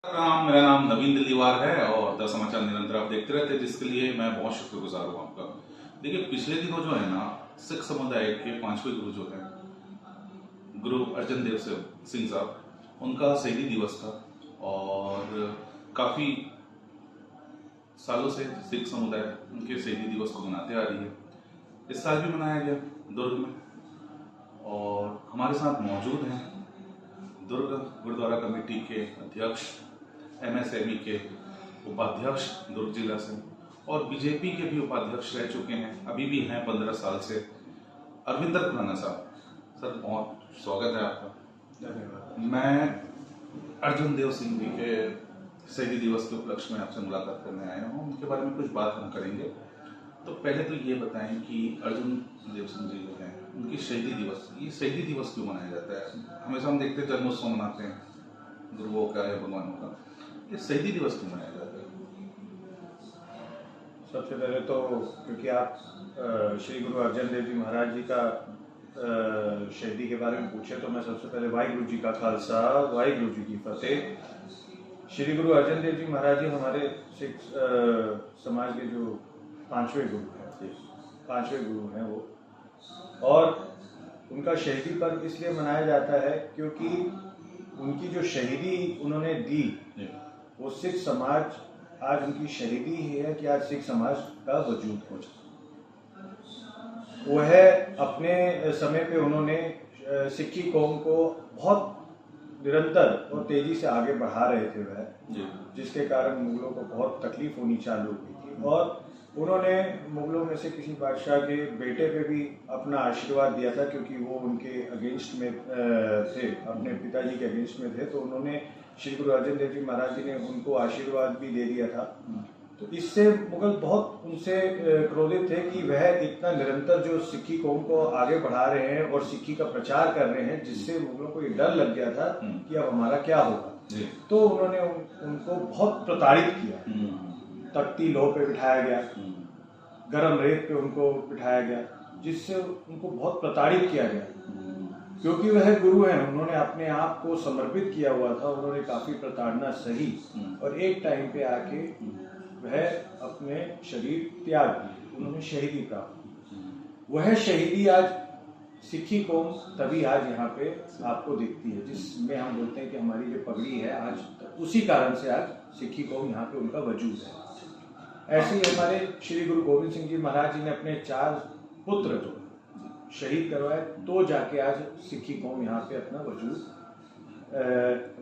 मेरा नाम नवीन दिल्लीवार है और द समाचार निरंतर आप देखते रहते हैं, जिसके लिए मैं बहुत शुक्रगुजार हूँ आपका। देखिए, पिछले दिनों जो है ना, सिख समुदाय के 5वें गुरु जो है गुरु अर्जन देव सिंह साहब, उनका शहीदी दिवस था और काफी सालों से सिख समुदाय उनके शहीदी दिवस को मनाते आ रही है। इस साल भी मनाया गया दुर्ग में, और हमारे साथ मौजूद हैं दुर्ग गुरुद्वारा कमेटी के अध्यक्ष, MSME के उपाध्यक्ष दुर्ग जिला से, और बीजेपी के भी उपाध्यक्ष रह चुके हैं, अभी भी हैं 15 साल से, अरविंदर खुराना साहब। सर, बहुत स्वागत है आपका। धन्यवाद। मैं अर्जुन देव सिंह जी के शहीदी दिवस के उपलक्ष्य में आपसे मुलाकात करने आया हूँ, उनके बारे में कुछ बात हम करेंगे। तो पहले तो ये बताएं कि अर्जुन देव सिंह जी जो हैं, उनकी शहीदी दिवस, ये शहीदी दिवस क्यों मनाया जाता है? हमेशा हम देखते हैं जन्मोत्सव मनाते हैं गुरुओं का या भगवानों का, ये शहीदी दिवस क्यों मनाया जाता है? सबसे पहले तो क्योंकि आप श्री गुरु अर्जन देव जी महाराज जी का शहीदी के बारे में पूछे, तो मैं सबसे पहले वाहिगुरु जी का खालसा वाहिगुरु जी की फतेह। श्री गुरु अर्जन देव जी महाराज जी हमारे सिख समाज के जो 5वें गुरु हैं, 5वें गुरु हैं वो, और उनका शहीदी पर्व इसलिए मनाया जाता है क्योंकि उनकी जो शहीदी उन्होंने दी, वो सिख समाज आज उनकी शहीदी ही है कि आज सिख समाज का वजूद हो जाए। वह अपने समय पे उन्होंने सिक्खी कौम को बहुत निरंतर और तेजी से आगे बढ़ा रहे थे वह, जिसके कारण मुगलों को बहुत तकलीफ होनी चालू हुई थी, और उन्होंने मुगलों में से किसी बादशाह के बेटे पे भी अपना आशीर्वाद दिया था, क्योंकि वो उनके अगेंस्ट में थे, अपने पिताजी के अगेंस्ट में थे, तो उन्होंने श्री गुरु अर्जन देव जी महाराज जी ने उनको आशीर्वाद भी दे दिया था। तो इससे मुगल बहुत उनसे क्रोधित थे कि वह इतना निरंतर जो सिक्खी कौम को आगे बढ़ा रहे हैं और सिक्खी का प्रचार कर रहे हैं, जिससे मुगलों को ये डर लग गया था कि अब हमारा क्या होगा। तो उन्होंने उनको बहुत प्रताड़ित किया, तख्ती लोह पे बिठाया गया, गरम रेत पे उनको बिठाया गया, जिससे उनको बहुत प्रताड़ित किया गया, क्योंकि वह गुरु हैं, उन्होंने अपने आप को समर्पित किया हुआ था, उन्होंने काफी प्रताड़ना सही, और एक टाइम पे आके वह अपने शरीर त्याग दिए, उन्होंने शहीदी प्राप्त की। वह शहीदी आज सिक्खी कौम तभी आज यहाँ पे आपको दिखती है, जिसमें हम बोलते हैं कि हमारी जो पगड़ी है आज, उसी कारण से आज सिक्खी कौम यहाँ पे उनका वजूद है। ऐसे ही हमारे श्री गुरु गोविंद सिंह जी महाराज जी ने अपने 4 पुत्र जो शहीद करवाए, तो जाके आज सिक्खी कौम यहाँ पे अपना वजूद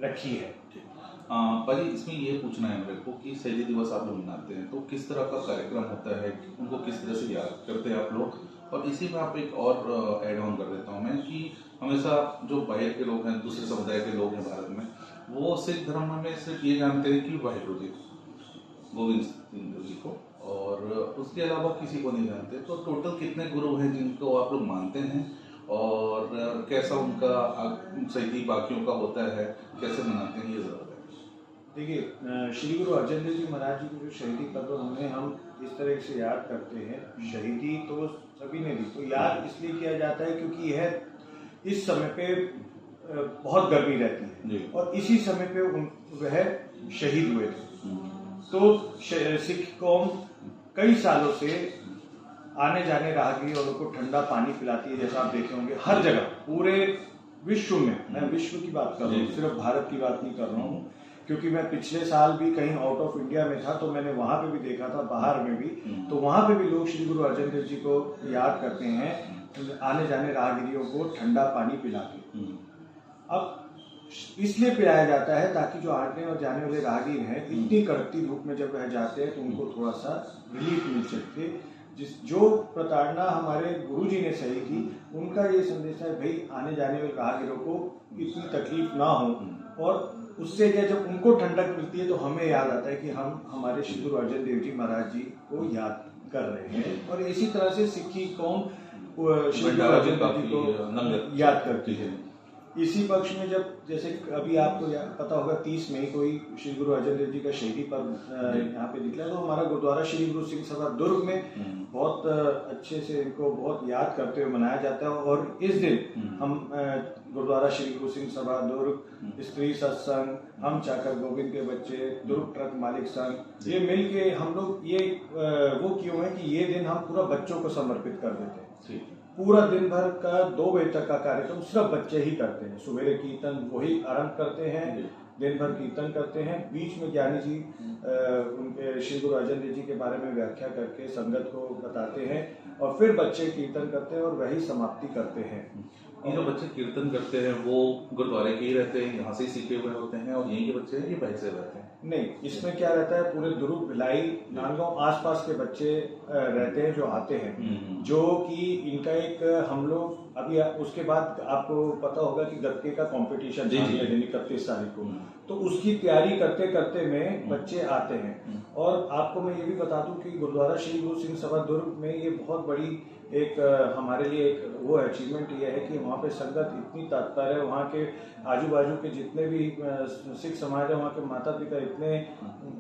रखी है। भाजी, इसमें ये पूछना है मेरे को कि शहीदी दिवस आप लोग मनाते हैं, तो किस तरह का कार्यक्रम होता है, उनको किस तरह से याद करते हैं आप लोग? और इसी में आप एक और ऐड ऑन कर देता हूँ मैं कि हमेशा जो बाहर के लोग हैं, दूसरे समुदाय के लोग हैं भारत में, वो सिख धर्म में सिर्फ ये जानते हैं कि वाहिगुरु जी, गोविंद सिंह जी को, और उसके अलावा किसी को नहीं जानते। तो टोटल कितने गुरु हैं जिनको आप लोग मानते हैं, और कैसा उनका शहीदी बाकियों का होता है, कैसे मनाते हैं, ये जरूर है। देखिए, श्री गुरु अर्जन देव जी महाराज जी की जो शहीदी पर्व हम इस तरह से याद करते हैं, शहीदी तो सभी ने दी, तो याद इसलिए किया जाता है क्योंकि यह इस समय पे बहुत गर्मी रहती है, और इसी समय पे वह शहीद हुए थे। तो सिख कौम कई सालों से आने जाने राहगीर और उनको ठंडा पानी पिलाती है, जैसा आप देखे होंगे हर जगह पूरे विश्व में। मैं विश्व की बात कर रहा हूँ, सिर्फ भारत की बात नहीं कर रहा हूँ, क्योंकि मैं पिछले साल भी कहीं आउट ऑफ इंडिया में था, तो मैंने वहां पे भी देखा था, बाहर में भी, तो वहां पे भी लोग श्री गुरु अर्जन देव जी को याद करते हैं आने जाने राहगीरियों को ठंडा पानी पिला के। अब इसलिए पिलाया जाता है ताकि जो आने और जाने वाले राहगीर हैं, इतनी कड़कती धूप में जब वह जाते हैं तो उनको थोड़ा सा रिलीफ मिल सके। जो प्रताड़ना हमारे गुरु जी ने सही की, उनका ये संदेश है, भाई आने जाने वाले राहगीरों को इतनी तकलीफ ना हो, और उससे क्या, जब उनको ठंडक मिलती है तो हमें याद आता है कि हम हमारे श्री गुरु अर्जन देव जी महाराज जी को याद कर रहे हैं। और इसी तरह से सिक्खी कौम श्री गुरु अर्जन देव जी को याद करती है। इसी पक्ष में जब जैसे अभी आपको पता होगा 30 मई को ही श्री गुरु अर्जन देव जी का शहीदी पर्व यहाँ पे निकला, तो हमारा गुरुद्वारा श्री गुरु सिंह सभा दुर्ग में बहुत अच्छे से इनको बहुत याद करते हुए मनाया जाता है। और इस दिन हम गुरुद्वारा श्री गुरु सिंह सभा दुर्ग, स्त्री सत्संग, हम चाकर गोविंद के बच्चे, दुर्ग ट्रक मालिक संघ, ये मिल के हम लोग ये वो क्यों है कि ये दिन हम पूरा बच्चों को समर्पित कर देते हैं। पूरा दिन भर का 2 बजे तक का कार्यक्रम सिर्फ बच्चे ही करते हैं। सुबह कीर्तन वही आरंभ करते हैं, दिन भर कीर्तन करते हैं, बीच में ज्ञानी जी उनके श्री गुरु अर्जन देव जी के बारे में व्याख्या करके संगत को बताते हैं और फिर बच्चे कीर्तन करते हैं और वही समाप्ति करते हैं। ये जो बच्चे कीर्तन करते हैं वो गुरुद्वारे के ही रहते हैं, यहाँ से सीखे हुए होते हैं और यहीं के बच्चे हैं, ये बाहर से रहते हैं? नहीं, इसमें क्या रहता है, पूरे दुर्ग, भिलाई, नांदगांव आसपास के बच्चे रहते हैं जो आते हैं, जो कि इनका एक हम लोग अभी उसके बाद आपको पता होगा कि गत्के का कंपटीशन 31 तारीख को, तो उसकी तैयारी करते करते में बच्चे आते हैं। और आपको मैं ये भी बता दूं कि गुरुद्वारा श्री गुरु सिंह सभा दुर्ग में ये बहुत बड़ी एक हमारे लिए एक वो अचीवमेंट ये है कि वहाँ पे संगत इतनी तत्पर है, वहाँ के आजू बाजू के जितने भी सिख समाज है, वहाँ के माता पिता इतने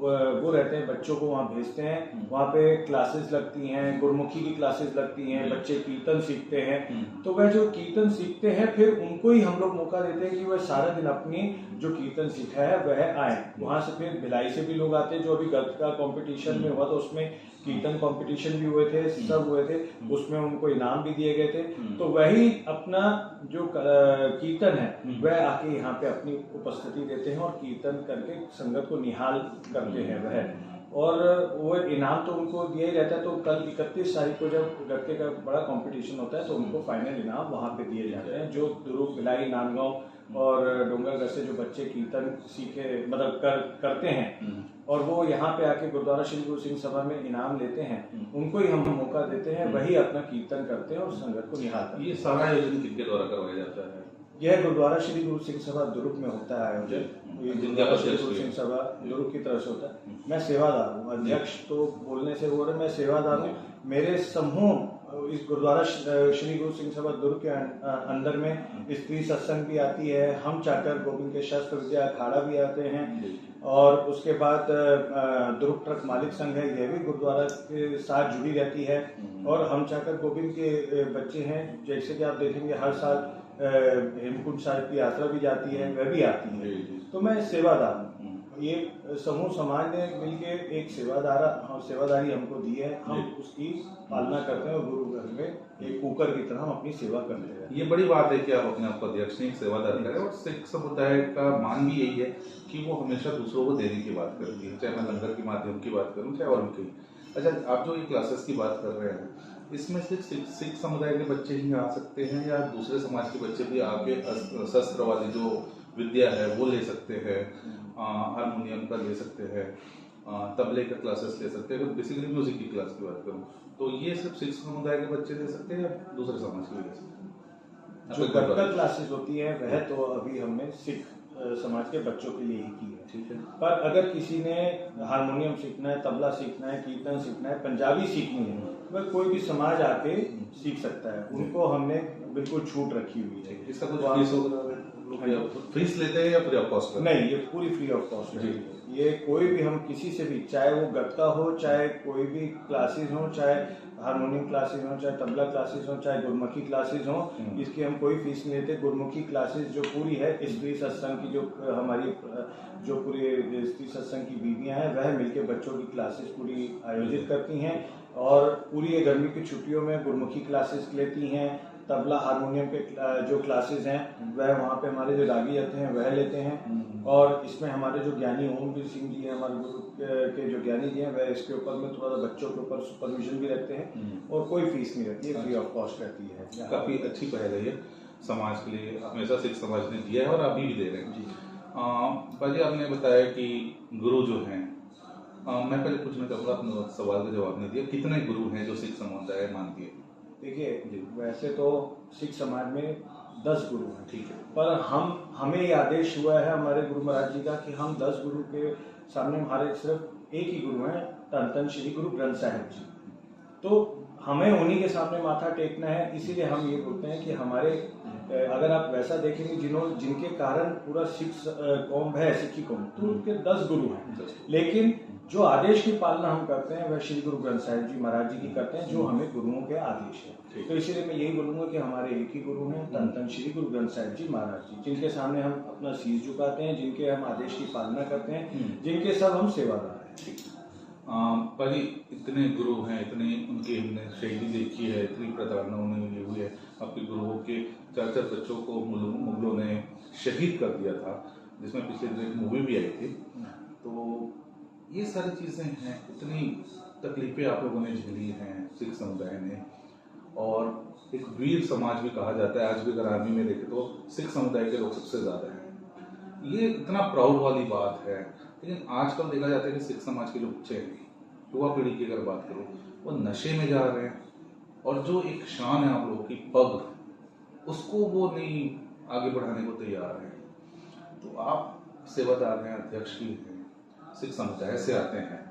वो रहते हैं, बच्चों को वहाँ भेजते हैं, वहाँ पे क्लासेस लगती हैं, गुरुमुखी की क्लासेस लगती हैं, बच्चे कीर्तन सीखते हैं। तो वह जो कीर्तन सीखते हैं फिर उनको ही हम लोग मौका देते हैं कि वह सारा दिन अपनी जो कीर्तन सीखा है वह आए। वहाँ से फिर भिलाई से भी लोग आते हैं, जो अभी गत का कंपटीशन में हुआ तो उसमें कीर्तन कंपटीशन भी हुए थे, सब हुए थे, उसमें उनको इनाम भी दिए गए थे। तो वही अपना जो कीर्तन है वह आके यहाँ पे अपनी उपस्थिति देते हैं और कीर्तन करके संगत को निहाल करते हैं वह, और वो इनाम तो उनको दिया ही रहता है। तो कल 31 तारीख को जब गत्के का बड़ा कंपटीशन होता है तो उनको फाइनल इनाम वहाँ पे दिए जाते हैं। जो दुर्ग, भिलाई, नांदगांव और डोंगरगढ़ से जो बच्चे कीर्तन सीखे मतलब करते हैं और वो यहाँ पे आके गुरुद्वारा श्री गुरु सिंह सभा में इनाम लेते हैं, उनको ही हम मौका देते हैं, वही अपना कीर्तन करते हैं और संगत को निहालते हैं। ये सारा आयोजन किसके द्वारा करवाया जाता है? यह गुरुद्वारा श्री गुरु सिंह सभा दुर्ग में होता है आयोजन, गुरुद्वारा श्री गुरु सिंह सभा दुर्ग की तरफ से होता है। मैं सेवादार हूँ, अध्यक्ष तो बोलने से बोल रहे, मैं सेवादार हूँ। मेरे समूह इस गुरुद्वारा श्री गुरु सिंह सभा दुर्ग के अंदर में स्त्री सत्संग भी आती है, हम चाकर गोविंद के शस्त्र विद्या अखाड़ा भी आते हैं, और उसके बाद दुर्ग ट्रक मालिक संघ है, यह भी गुरुद्वारा के साथ जुड़ी रहती है। और हम चाकर गोविंद के बच्चे हैं, जैसे कि आप देखेंगे हर साल हेमकुंड साहिब की यात्रा भी जाती है, वह भी आती है। तो मैं सेवादार हूँ। ये समूह समाज ने मिलकर एक सेवादारी हमको दी है, हम उसकी पालना करते हैं और गुरु घर में एक कुकर की तरह हम अपनी सेवा करते हैं। ये बड़ी बात है कि आप अपने आप को अध्यक्ष ने सेवादार करें, और सिख समुदाय का मान भी यही है कि वो हमेशा दूसरों को देने की बात करती है, चाहे मैं लंगर के माध्यम की बात करूँ चाहे और भी। अच्छा, आप जो ये क्लासेस की बात कर रहे हैं, इसमें सिर्फ सिख समुदाय के बच्चे ही आ सकते हैं या दूसरे समाज के बच्चे भी आके शस्त्र वाली जो विद्या है वो ले सकते हैं, हारमोनियम का ले सकते हैं, तबले का क्लासेस ले सकते हैं? बेसिकली म्यूजिक की क्लास की बात करूँ तो ये सिर्फ सिख समुदाय के बच्चे ले सकते हैं या दूसरे समाज के भी ले सकते हैं? जो वर्टिकल क्लासेस होती है वह तो अभी हमने सिख समाज के बच्चों के लिए ही की है, ठीक है। पर अगर किसी ने हारमोनियम सीखना है, तबला सीखना है, कीर्तन सीखना है, पंजाबी सीखनी है, वह कोई भी समाज आके सीख सकता है, उनको हमने बिल्कुल छूट रखी हुई है। इसका कुछ फीस होगा? फीस लेते हैं या फ्री ऑफ कॉस्ट? नहीं, ये पूरी फ्री ऑफ कॉस्ट है। ये कोई भी हम किसी से भी, चाहे वो गत्का हो, चाहे कोई भी क्लासेस हो, चाहे हारमोनियम क्लासेस हो, चाहे तबला क्लासेस हो, चाहे गुरमुखी क्लासेस हो, इसकी हम कोई फीस नहीं लेते। गुरमुखी क्लासेस जो पूरी है, स्त्री सत्संग की जो हमारी जो पूरी स्त्री सत्संग की बीवियां हैं वह मिलकर बच्चों की क्लासेस पूरी आयोजित करती हैं, और पूरी गर्मी की छुट्टियों में गुरमुखी क्लासेस लेती हैं। तबला हारमोनियम के जो क्लासेस हैं वह वहाँ पे हमारे जो रागी आते हैं वह लेते हैं, और इसमें हमारे जो ज्ञानी ओमवीर सिंह जी हैं, हमारे गुरु के जो ज्ञानी जी हैं, वह इसके ऊपर में थोड़ा बच्चों के ऊपर सुपरविजन भी रखते हैं, और कोई फीस नहीं रहती है, फ्री ऑफ कॉस्ट रहती है। काफी अच्छी पहल है ये, समाज के लिए हमेशा सिख समाज ने दिया है और अभी भी दे रहे हैं। भाजी, आपने बताया कि गुरु जो हैं, मैं पहले पूछना चाहूँगा, अपने सवाल का जवाब नहीं दिया, कितने गुरु हैं जो सिख समुदाय मानती है? देखिए, वैसे तो सिख समाज में 10 गुरु हैं, ठीक है, पर हमें ये आदेश हुआ है हमारे गुरु महाराज जी का कि हम 10 गुरु के सामने हमारे सिर्फ एक ही गुरु हैं, धन श्री गुरु ग्रंथ साहिब जी। तो हमें उन्हीं के सामने माथा टेकना है, इसीलिए हम ये बोलते हैं कि हमारे अगर आप वैसा देखेंगे जिनके कारण पूरा सिख कौम है, सिखी कौम, तो उनके 10 गुरु हैं, लेकिन जो आदेश की पालना हम करते हैं वह श्री गुरु ग्रंथ साहिब जी महाराज जी की करते हैं, जो हमें गुरुओं के आदेश है। तो इसीलिए मैं यही बोलूंगा कि हमारे एक ही गुरु हैं, धन धन श्री गुरु ग्रंथ साहिब जी महाराज जी, जिनके सामने हम अपना शीश झुकाते हैं, जिनके हम आदेश की पालना करते हैं, जिनके सब हम सेवादार हैं। पर इतने गुरु हैं, इतने उनकी हमने शहीदी देखी है, इतनी प्रताड़ना उन्हें हुई है, आपके गुरुओं के 4 बच्चों को मुगलों ने शहीद कर दिया था, जिसमें पिछले दिन एक मूवी भी आई थी। तो ये सारी चीज़ें हैं, इतनी तकलीफें आप लोगों ने झेली हैं सिख समुदाय ने, और एक वीर समाज भी कहा जाता है। आज भी अगर आर्मी में देखें तो सिख समुदाय के लोग सबसे ज़्यादा हैं। ये इतना प्राउड वाली बात है, लेकिन आजकल देखा जाता है कि सिख समाज के जो बच्चे हैं, युवा पीढ़ी की अगर बात करो, वो नशे में जा रहे हैं, और जो एक शान है आप लोगों की पग, उसको वो नहीं आगे बढ़ाने को तैयार है। तो आप सेवादार हैं, अध्यक्ष भी हैं, सिख समुदाय से आते हैं,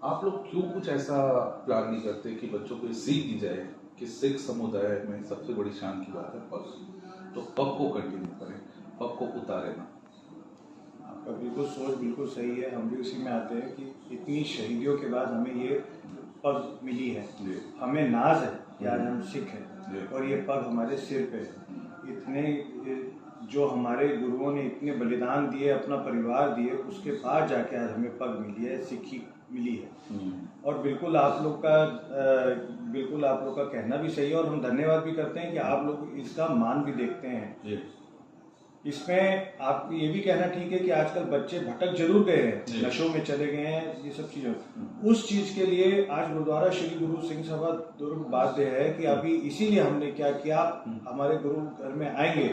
आप लोग क्यों कुछ ऐसा प्लान नहीं करते कि बच्चों को सीख दी जाए कि सिख समुदाय में सबसे बड़ी शान की बात है पग, तो पग को कंटिन्यू करें, पग को उतारे ना। आपका बिल्कुल सोच बिल्कुल सही है, हम भी उसी में आते हैं कि इतनी शहीदियों के बाद हमें ये पग मिली है, हमें नाज है कि आज हम सिख हैं और ये पग हमारे सिर पे है। इतने जो हमारे गुरुओं ने इतने बलिदान दिए, अपना परिवार दिए, उसके बाद जाके आज हमें पग मिली है, सिक्खी मिली है। और बिल्कुल आप लोग का कहना भी सही है, और हम धन्यवाद भी करते हैं कि आप लोग इसका मान भी देखते हैं। इसमें आपको ये भी कहना ठीक है कि आजकल बच्चे भटक जरूर गए हैं, नशों में चले गए हैं, ये सब चीजों, उस चीज के लिए आज गुरुद्वारा श्री गुरु सिंह सभा दुर्ग बाध्य है कि अभी इसीलिए हमने क्या किया, हमारे गुरु घर में आएंगे।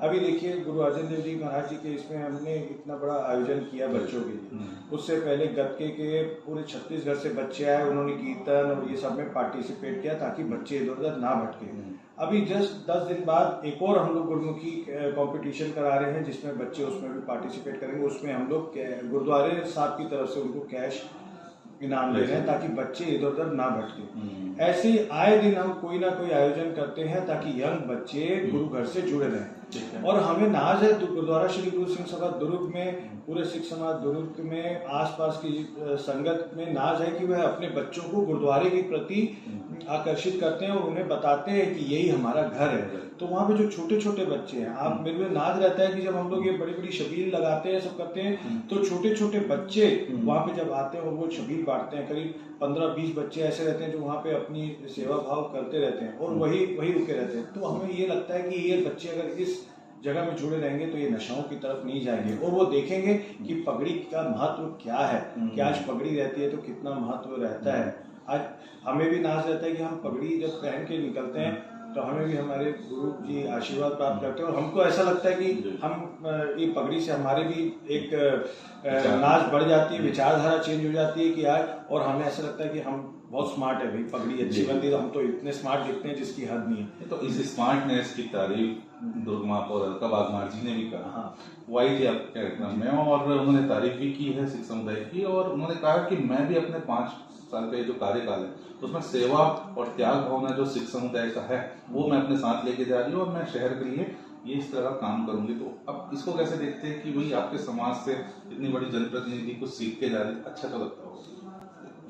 अभी देखिए गुरु अर्जन देव जी महाराज जी के इसमें हमने इतना बड़ा आयोजन किया बच्चों के लिए। उससे पहले गतके के पूरे छत्तीसगढ़ से बच्चे आए, उन्होंने कीर्तन और ये सब में पार्टिसिपेट किया ताकि बच्चे इधर उधर ना भटके। अभी जस्ट 10 दिन बाद एक और हम लोग गुरुमुखी कंपटीशन करा रहे हैं, जिसमें बच्चे उसमें भी पार्टिसिपेट करेंगे। उसमें हम लोग गुरुद्वारे साहब की तरफ से उनको कैश इनाम दे रहे हैं ताकि बच्चे इधर उधर ना भटके। ऐसे ही आए दिन हम कोई ना कोई आयोजन करते हैं ताकि यंग बच्चे गुरु घर से जुड़े रहें। और हमें नाज है गुरुद्वारा श्री गुरु सिंह सभा दुर्ग में, पूरे सिख समाज दुर्ग में, आसपास की संगत में नाज है कि वह अपने बच्चों को गुरुद्वारे के प्रति आकर्षित करते हैं और उन्हें बताते हैं कि यही हमारा घर है। तो वहाँ पे जो छोटे छोटे बच्चे हैं, आप मेरे में नाज रहता है कि जब हम लोग ये बड़ी बड़ी शबील लगाते हैं, सब करते हैं, तो छोटे छोटे बच्चे वहाँ पे जब आते हैं और वो शबील बांटते हैं, करीब 15-20 बच्चे ऐसे रहते हैं जो वहाँ पे अपनी सेवा भाव करते रहते हैं और वही रुके रहते हैं। तो हमें ये लगता है कि ये बच्चे अगर इस जगह में जुड़े रहेंगे तो ये नशाओं की तरफ नहीं जाएंगे और वो देखेंगे कि पगड़ी का महत्व क्या है, कि आज पगड़ी रहती है तो कितना महत्व रहता है। आज हमें भी नाज रहता है कि हम पगड़ी जब पहन के निकलते हैं तो हमें भी हमारे गुरु जी आशीर्वाद प्राप्त करते हैं और हमको ऐसा लगता है कि हम ये पगड़ी से हमारे भी एक नाज बढ़ जाती है, विचारधारा चेंज हो जाती है कि आज, और हमें ऐसा लगता है कि हम बहुत स्मार्ट है भाई, पगड़ी अच्छी बनती है तो हम तो इतने स्मार्ट दिखते हैं जिसकी हद नहीं है। तो इस स्मार्टनेस की तारीफ दुर्ग महापौर और अलका बागमार जी ने भी कहा। हाँ, वाई जी आपके कार्यक्रम में, और उन्होंने तारीफ भी की है सिख समुदाय की, और उन्होंने कहा कि मैं भी अपने 5 साल का जो कार्यकाल है उसमें सेवा और त्याग भावना जो सिख समुदाय का है वो मैं अपने साथ लेके जा रही हूँ और मैं शहर के लिए ये इस तरह काम करूंगी। तो अब इसको कैसे देखते हैं कि भाई आपके समाज से इतनी बड़ी जनप्रतिनिधि को सीख के जा रही, अच्छा तो लगता होगा।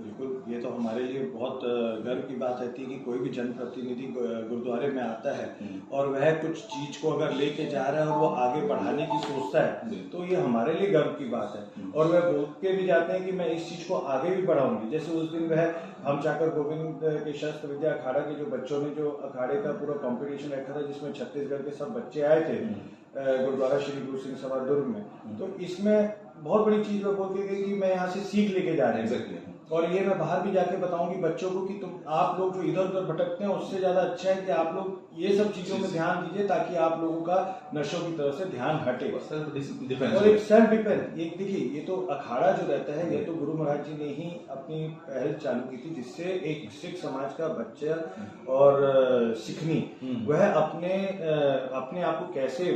बिल्कुल, ये तो हमारे लिए बहुत गर्व की बात रहती है कि कोई भी जनप्रतिनिधि गुरुद्वारे में आता है और वह कुछ चीज को अगर लेके जा रहा है और वो आगे बढ़ाने की सोचता है तो ये हमारे लिए गर्व की बात है। और वह बोल के भी जाते हैं कि मैं इस चीज को आगे भी बढ़ाऊंगी। जैसे उस दिन वह हम चाकर गोविंद के शस्त्र विद्या अखाड़ा के जो बच्चों ने जो अखाड़े का पूरा कॉम्पिटिशन रखा था जिसमें छत्तीसगढ़ के सब बच्चे आए थे गुरुद्वारा श्री गुरु सिंह सभा दुर्ग में, तो इसमें बहुत बड़ी चीज वो बोल के गई कि मैं यहाँ से सीख लेके जा रही हूँ और ये मैं बाहर भी जाके बताऊंगी बच्चों को कि तुम आप लोग जो इधर उधर भटकते हैं उससे ज्यादा अच्छा है कि आप लोग ये सब चीजों में ध्यान दीजिए ताकि आप लोगों का नशों की तरफ से ध्यान हटे। और एक सेल्फ डिफेंस, ये देखिए ये तो अखाड़ा जो रहता है ये तो गुरु महाराज जी ने ही अपनी पहल चालू की थी जिससे एक सिख समाज का बच्चा और सिखनी वह अपने आप को कैसे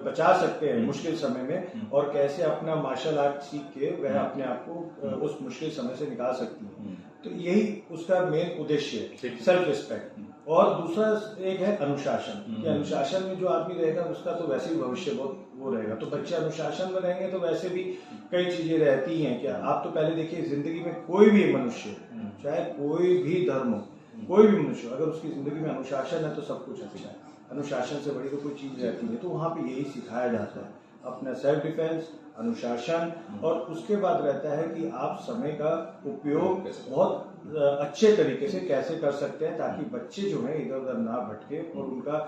बचा सकते हैं मुश्किल समय में और कैसे अपना मार्शल आर्ट सीख के वह अपने आप को उस मुश्किल समय से निकाल सकती है। तो यही उसका मेन उद्देश्य है, सेल्फ रिस्पेक्ट। और दूसरा एक है अनुशासन। कि अनुशासन में जो आदमी रहेगा उसका तो वैसे ही भविष्य बहुत वो रहेगा। तो बच्चे अनुशासन में रहेंगे तो वैसे भी कई चीजें रहती हैं। क्या आप तो पहले देखिए, जिंदगी में कोई भी मनुष्य, चाहे कोई भी धर्म हो, कोई भी मनुष्य, अगर उसकी जिंदगी में अनुशासन है तो सब कुछ अच्छा है। अनुशासन से बड़ी तो कोई चीज रहती है। तो वहाँ पे यही सिखाया जाता है, अपना सेल्फ डिफेंस, अनुशासन, और उसके बाद रहता है कि आप समय का उपयोग बहुत अच्छे तरीके से कैसे कर सकते हैं ताकि बच्चे जो हैं इधर उधर ना भटके और उनका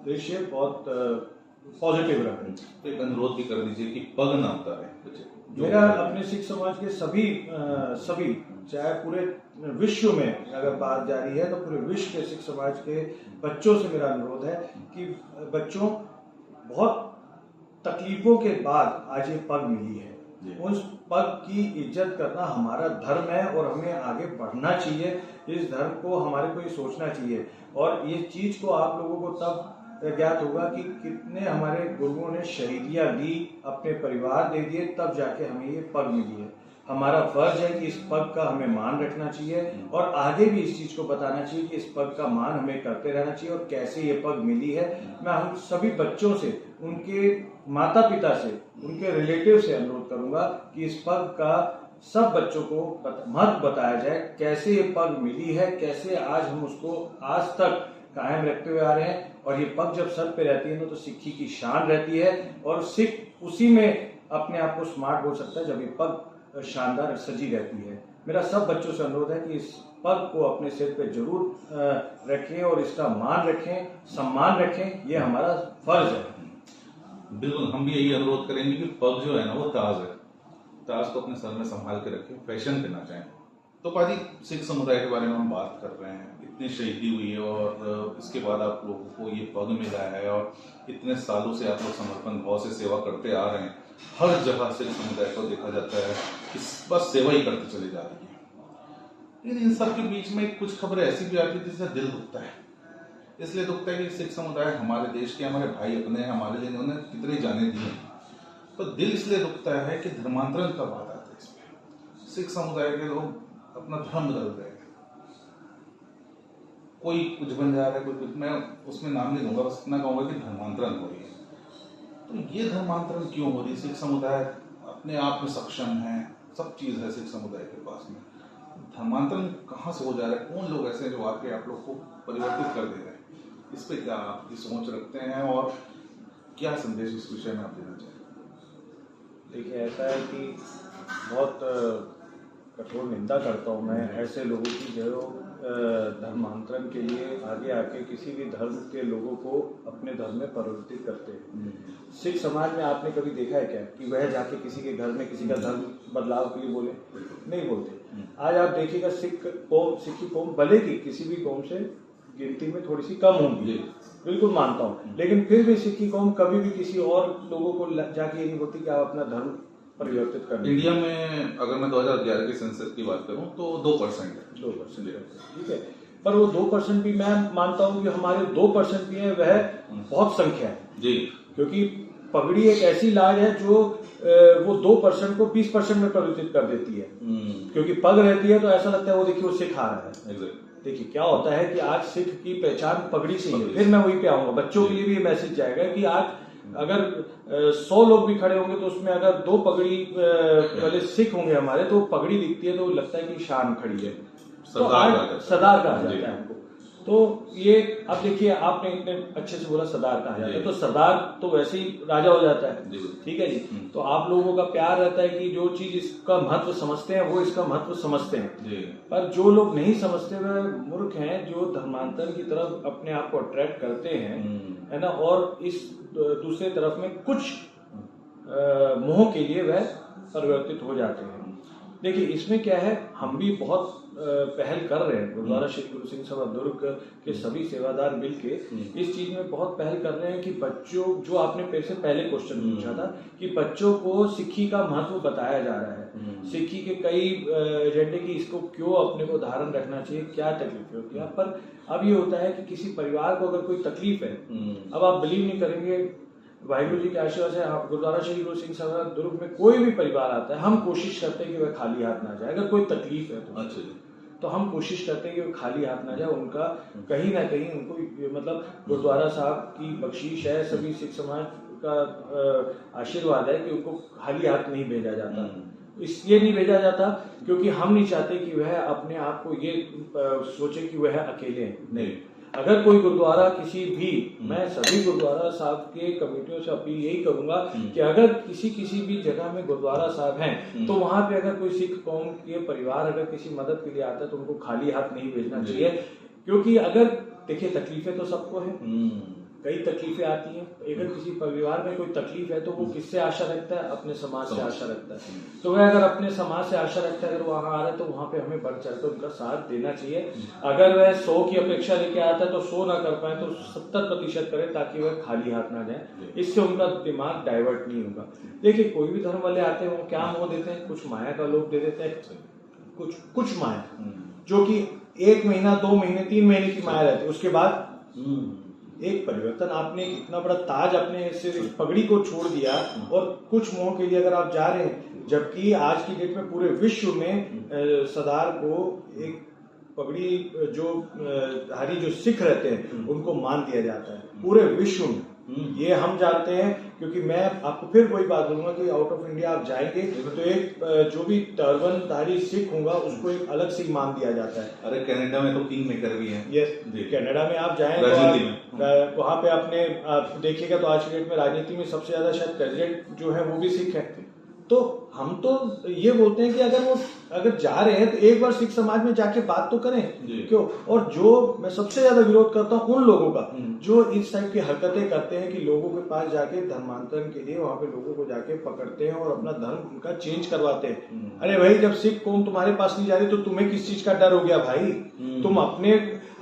दृश्य बहुत पॉजिटिव रहे। तो एक अनुरोध भी कर दीजिए कि पग ना उतारे बच्चे को। मेरा अपने सिख समाज के सभी चाहे पूरे विश्व में अगर बात जारी है तो पूरे विश्व के सिख समाज के बच्चों से मेरा अनुरोध है कि बच्चों, बहुत तकलीफों के बाद आज ये पग मिली है। उस पग की इज्जत करना हमारा धर्म है और हमें आगे बढ़ना चाहिए। इस धर्म को हमारे को ये सोचना चाहिए। और ये चीज को आप लोगों को तब ज्ञात होगा कि कितने हमारे गुरुओं ने शहीदियां दी, अपने परिवार दे दिए, तब जाके हमें ये पग मिली है। हमारा फर्ज है कि इस पग का हमें मान रखना चाहिए और आगे भी इस चीज को बताना चाहिए कि इस पग का मान हमें करते रहना चाहिए और कैसे ये पग मिली है। मैं हम सभी बच्चों से, उनके माता पिता से, उनके रिलेटिव से अनुरोध करूंगा कि इस पग का सब बच्चों को महत्व बताया जाए, कैसे ये पग मिली है, कैसे आज हम उसको आज तक कायम रखते हुए आ रहे हैं। और ये पग जब सर पे रहती है ना तो सिक्खी की शान रहती है और सिख उसी में अपने आप को स्मार्ट बोल सकता है जब ये पग शानदार सजी रहती है। मेरा सब बच्चों से अनुरोध है कि इस पग को अपने सिर पे जरूर रखें और इसका मान रखें, सम्मान रखें, ये हमारा फर्ज है। बिल्कुल, हम भी यही अनुरोध करेंगे कि पग जो है ना वो ताज है, ताज को अपने सर में संभाल के रखें, फैशन पे ना जाएं। तो पाजी, सिख समुदाय के बारे में हम बात कर रहे हैं, इतनी शहीदी हुई है और इसके बाद आप लोगों को ये पग मिला है और इतने सालों से आप लोग समर्पण भाव से सेवा करते आ रहे हैं। हर जगह सिख समुदाय को देखा जाता है कि बस सेवा ही करते चले जा रही है। लेकिन इन सब के बीच में कुछ खबरें ऐसी भी आती है जिससे दिल दुखता है। इसलिए दुखता है कि सिख समुदाय हमारे देश के, हमारे भाई अपने हैं, हमारे लिए इन्होंने कितनी जाने दी हैं। तो दिल इसलिए दुखता है कि धर्मांतरण का बात आता है इसमें। सिख समुदाय के लोग अपना धर्म बदल रहे हैं, कोई कुछ बन जा रहा है, कोई कुछ, मैं उसमें नाम नहीं दूंगा, बस इतना कहूंगा कि धर्मांतरण हो रही है। तो ये धर्मांतरण क्यों हो रही है? सिख समुदाय अपने आप में सक्षम है, सब चीज है सिख समुदाय के पास में, धर्मांतरण कहाँ से हो जा रहा है? कौन लोग ऐसे हैं जो आके आप लोग को परिवर्तित कर दे रहे हैं? इस पे क्या आपकी सोच रखते हैं और क्या संदेश इस विषय में आप देना चाहेंगे? देखिए, ऐसा है कि बहुत कठोर निंदा करता हूँ मैं ऐसे लोगों की जो धर्मांतरण के लिए आगे आके किसी भी धर्म के लोगों को अपने धर्म में परिवर्तित करते हैं। सिख समाज में आपने कभी देखा है क्या कि वह जाके किसी के घर में किसी का धर्म बदलाव के लिए बोले? नहीं बोलते। आज आप देखिएगा, सिक्खी कौम भले की किसी भी कौम से गिनती में थोड़ी सी कम होगी, बिल्कुल मानता हूँ, लेकिन फिर भी सिक्खी कौम कभी भी किसी और लोगों को जाके ये नहीं बोलती कि आप अपना धर्म परिवर्तित कर। इंडिया में अगर मैं 2011 के सेंसस की बात करूं तो 2% है। 2%, ठीक है। पर वो 2% भी मैं मानता हूं कि हमारे 2% भी है, वह बहुत संख्या है जी। क्योंकि पगड़ी एक ऐसी लाज है जो वो 2% को 20% में परिवर्तित कर देती है। क्योंकि पग रहती है तो ऐसा लगता है वो देखिए वो सिख आ रहा है। देखिए क्या होता है कि आज सिख की पहचान पगड़ी से ही है। फिर मैं वही पे आऊंगा, बच्चों के लिए भी ये मैसेज जाएगा कि आज अगर 100 लोग भी खड़े होंगे तो उसमें अगर 2 पगड़ी वाले सिख होंगे हमारे, तो पगड़ी दिखती है तो लगता है कि शान खड़ी है, तो आज सरदार कहा जाता है हमको। तो ये अब देखिए, आपने इतने अच्छे से बोला सरदार कहा जाता है, तो सरदार तो वैसे ही राजा हो जाता है, ठीक है जी। तो आप लोगों का प्यार रहता है कि जो चीज इसका महत्व समझते हैं वो इसका महत्व समझते हैं। पर जो लोग नहीं समझते वह मूर्ख हैं, जो धर्मांतरण की तरफ अपने आप को अट्रैक्ट करते हैं, है ना, और इस दूसरे तरफ में कुछ मोह के लिए वह परिवर्तित हो जाते हैं। देखिए इसमें क्या है, हम भी बहुत पहल कर रहे हैं। गुरुद्वारा श्री गुरु सिंह सभा दुर्ग के सभी सेवादार मिलके इस चीज में बहुत पहल कर रहे हैं कि बच्चों, जो आपने मेरे से पहले क्वेश्चन पूछा था कि बच्चों को सिक्खी का महत्व बताया जा रहा है, सिक्खी के कई एजेंडे की इसको क्यों अपने को धारण रखना चाहिए, क्या तकलीफ होती है। पर अब ये होता है कि किसी परिवार को अगर कोई तकलीफ है, अब आप बिलीव नहीं करेंगे, वाहिगुरु जी के आशीर्वाद से गुरुद्वारा श्री गुरु सिंह सभा दुर्ग में कोई भी परिवार आता है, हम कोशिश करते हैं कि वह खाली हाथ ना जाए अगर कोई तकलीफ है तो। अच्छा, तो हम कोशिश करते हैं कि वो खाली हाथ ना जाए, उनका कहीं ना कहीं उनको मतलब गुरुद्वारा साहब की बख्शीश है, सभी सिख समाज का आशीर्वाद है कि उनको खाली हाथ नहीं भेजा जाता। इसलिए नहीं भेजा जाता क्योंकि हम नहीं चाहते कि वह अपने आप को ये सोचे कि वह अकेले हैं। नहीं, अगर कोई गुरुद्वारा किसी भी, मैं सभी गुरुद्वारा साहब के कमेटियों से अपील यही करूंगा कि अगर किसी भी जगह में गुरुद्वारा साहब हैं तो वहां पे अगर कोई सिख कौम के परिवार अगर किसी मदद के लिए आता है तो उनको खाली हाथ नहीं भेजना चाहिए। क्योंकि अगर देखिए तकलीफें तो सबको है, कई तकलीफें आती हैं। अगर किसी परिवार में कोई तकलीफ है तो वो किससे आशा रखता है? अपने समाज से आशा रखता है। तो वह अगर अपने समाज से आशा रखता है, अगर वहां आ रहा है तो वहां पे हमें बढ़ चढ़कर उनका साथ देना चाहिए। अगर वह 100 की अपेक्षा लेके आता है तो 100 ना कर पाए तो 70% करें ताकि वह खाली हाथ ना जाए। इससे उनका दिमाग डाइवर्ट नहीं होगा। देखिए कोई भी धर्म वाले आते हैं वो क्या मोह देते हैं? कुछ माया का लोभ दे देते हैं, कुछ माया जो कि 1 महीना 2 महीने 3 महीने की माया रहती है, उसके बाद एक परिवर्तन। आपने इतना बड़ा ताज अपने से पगड़ी को छोड़ दिया और कुछ मोह के लिए अगर आप जा रहे हैं, जबकि आज की डेट में पूरे विश्व में सरदार को एक पगड़ी जो धारी जो सिख रहते हैं उनको मान दिया जाता है पूरे विश्व में। ये हम जानते हैं क्योंकि मैं आपको फिर वही बात बोलूंगा कि आउट ऑफ इंडिया आप जाएंगे तो एक जो भी टर्बनधारी सिख होगा उसको एक अलग से मान दिया जाता है। अरे कनाडा में तो किंग मेकर भी है। यस, कनाडा में आप जाएं तो वहां पे अपने आप देखिएगा तो आज की डेट में राजनीति में सबसे ज्यादा शायद प्रेसिडेंट जो है वो भी सिख है। तो हम तो ये बोलते हैं कि अगर जा रहे हैं तो एक बार सिख समाज में जाके बात तो करें क्यों। और जो मैं सबसे ज्यादा विरोध करता हूँ उन लोगों का जो इस टाइप की हरकतें करते हैं कि लोगों के पास जाके धर्मांतरण के लिए वहां पे लोगों को जाके पकड़ते हैं और अपना धर्म उनका चेंज करवाते हैं। अरे भाई, जब सिख कौम तुम्हारे पास नहीं जा रही तो तुम्हें किस चीज का डर हो गया भाई? तुम अपने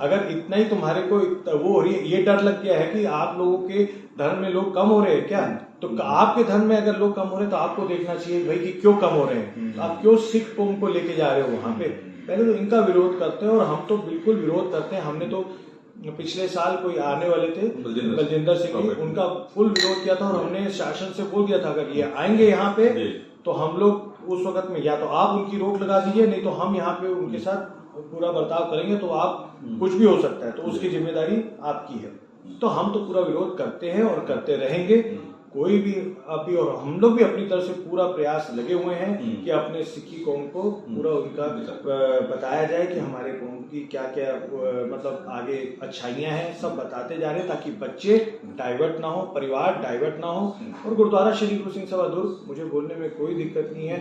अगर इतना ही तुम्हारे को वो हो रही है, ये डर लग गया है कि आप लोगों के धर्म में लोग कम हो रहे हैं क्या? तो आपके धर्म में अगर लोग कम हो रहे हैं तो आपको देखना चाहिए भाई कि क्यों कम हो रहे हैं। तो आप क्यों सिख कौम को लेके जा रहे हो वहां पे? पहले तो इनका विरोध करते हैं और हम तो बिल्कुल विरोध करते हैं। हमने तो पिछले साल कोई आने वाले थे बलजिंदर सिंह, उनका फुल विरोध किया था और हमने शासन से बोल दिया था अगर ये आएंगे यहाँ पे तो हम लोग उस वक्त में या तो आप उनकी रोक लगा दीजिए, नहीं तो हम यहाँ पे उनके साथ पूरा बर्ताव करेंगे तो आप कुछ भी हो सकता है, तो उसकी जिम्मेदारी आपकी है। तो हम तो पूरा विरोध करते हैं और करते रहेंगे। कोई भी अभी और हम लोग भी अपनी तरफ से पूरा प्रयास लगे हुए हैं कि अपने सिक्की कौम को पूरा उनका बताया जाए कि हमारे कौम की क्या क्या मतलब आगे अच्छाइयां हैं, सब बताते जा रहे हैं ताकि बच्चे डाइवर्ट ना हो, परिवार डाइवर्ट ना हो। और गुरुद्वारा श्री गुरु सिंह सभा दुर्ग, मुझे बोलने में कोई दिक्कत नहीं है।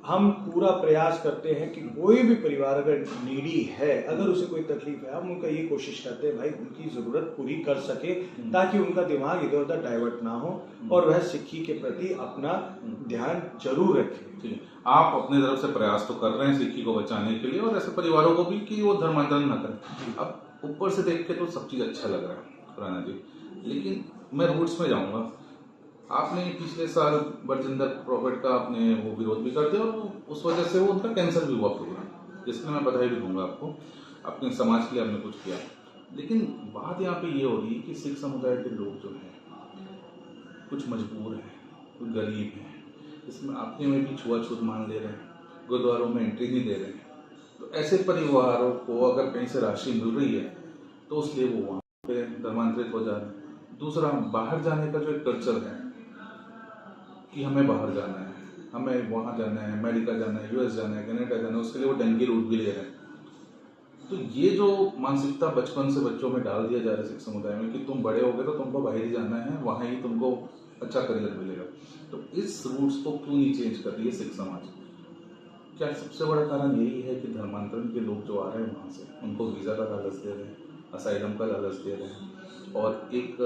हम पूरा प्रयास करते हैं कि कोई भी परिवार अगर नीडी है, अगर उसे कोई तकलीफ है, हम उनका ये कोशिश करते हैं भाई उनकी जरूरत पूरी कर सके ताकि उनका दिमाग इधर उधर डाइवर्ट ना हो और वह सिक्खी के प्रति अपना ध्यान जरूर रखें। आप अपने तरफ से प्रयास तो कर रहे हैं सिक्खी को बचाने के लिए और ऐसे परिवारों को भी कि वो धर्मांतरण न करें। अब ऊपर से देख के तो सब चीज अच्छा लग रहा है खुराना जी, लेकिन मैं रूट्स में जाऊंगा। आपने पिछले साल बरजिंदर प्रॉफिट का आपने वो विरोध भी कर दिया और उस वजह से वो उनका कैंसिल भी हुआ प्रोग्राम, जिसके मैं बधाई भी दूंगा आपको, अपने समाज के लिए आपने कुछ किया। लेकिन बात यहाँ पे ये हो रही है कि सिख समुदाय के लोग जो हैं कुछ मजबूर हैं, कुछ गरीब हैं, इसमें अपने में भी छुआछूत मान ले रहे हैं, गुरुद्वारों में एंट्री नहीं दे रहे हैं। तो ऐसे परिवारों को अगर कहीं से राशि मिल रही है तो उसलिए वो वहाँ पे धर्मांतरित हो जा रहे हैं। दूसरा, बाहर जाने का जो एक कल्चर है कि हमें बाहर जाना है, हमें वहाँ जाना है, अमेरिका जाना है, यूएस जाना है, कनाडा जाना है, उसके लिए वो डंकी रूट भी ले रहे हैं। तो ये जो मानसिकता बचपन से बच्चों में डाल दिया जा रहा है सिख समुदाय में कि तुम बड़े हो गए तो तुमको बाहर ही जाना है, वहाँ ही तुमको अच्छा करियर मिलेगा, तो इस रूट्स को क्यों नहीं चेंज कर रही है सिख समाज? क्या सबसे बड़ा कारण यही है कि धर्मांतरण के लोग जो आ रहे हैं वहाँ से उनको वीज़ा का लालच दे रहे हैं, असाइलम का लालच दे रहे हैं और एक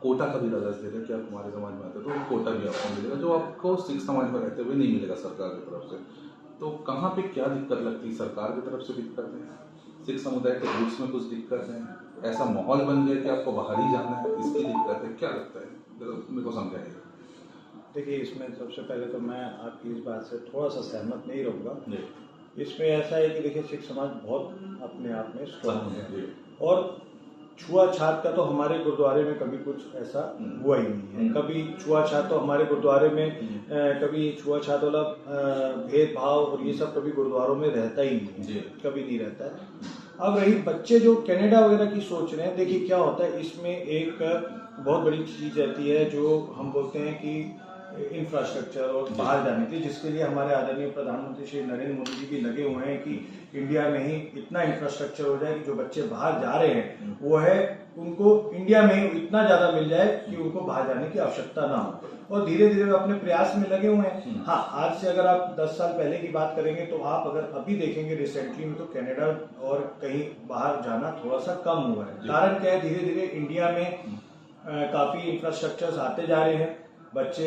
कोटा का भी लालच दे रहे हैं कि आप हमारे समाज में आते तो कोटा भी आपको मिलेगा जो आपको सिख समाज में रहते हुए नहीं मिलेगा सरकार की तरफ से। तो कहाँ पे क्या दिक्कत लगती है? सरकार की तरफ से दिक्कत है, सिख समुदाय के रूट्स में कुछ दिक्कत है, ऐसा माहौल बन गया कि आपको बाहर ही जाना है, इसकी दिक्कत है? क्या लगता है मेरे को समझाइए। देखिए, इसमें सबसे पहले तो मैं आपकी इस बात से थोड़ा सा सहमत नहीं रहूँगा। इसमें ऐसा है कि देखिए सिख समाज बहुत अपने आप में स्ट्रॉन्ग है और छुआछात का तो हमारे गुरुद्वारे में कभी कुछ ऐसा हुआ ही नहीं है। कभी छुआछात तो हमारे गुरुद्वारे में कभी छुआछात वाला भेदभाव और ये सब कभी गुरुद्वारों में रहता ही नहीं है, कभी नहीं रहता है। अब रही बच्चे जो कनाडा वगैरह की सोच रहे हैं, देखिए क्या होता है, इसमें एक बहुत बड़ी चीज रहती है जो हम बोलते हैं कि इंफ्रास्ट्रक्चर और बाहर जाने के लिए, जिसके लिए हमारे आदरणीय प्रधानमंत्री श्री नरेंद्र मोदी जी भी लगे हुए हैं कि इंडिया में ही इतना इंफ्रास्ट्रक्चर हो जाए कि जो बच्चे बाहर जा रहे हैं वो है उनको इंडिया में ही इतना ज्यादा मिल जाए कि उनको बाहर जाने की आवश्यकता ना हो। और धीरे धीरे वे अपने प्रयास में लगे हुए हैं। हाँ, आज से अगर आप 10 साल पहले की बात करेंगे तो आप अगर अभी देखेंगे रिसेंटली में तो कनाडा और कहीं बाहर जाना थोड़ा सा कम हुआ है। कारण क्या है, धीरे धीरे इंडिया में काफी इंफ्रास्ट्रक्चर्स आते जा रहे हैं। बच्चे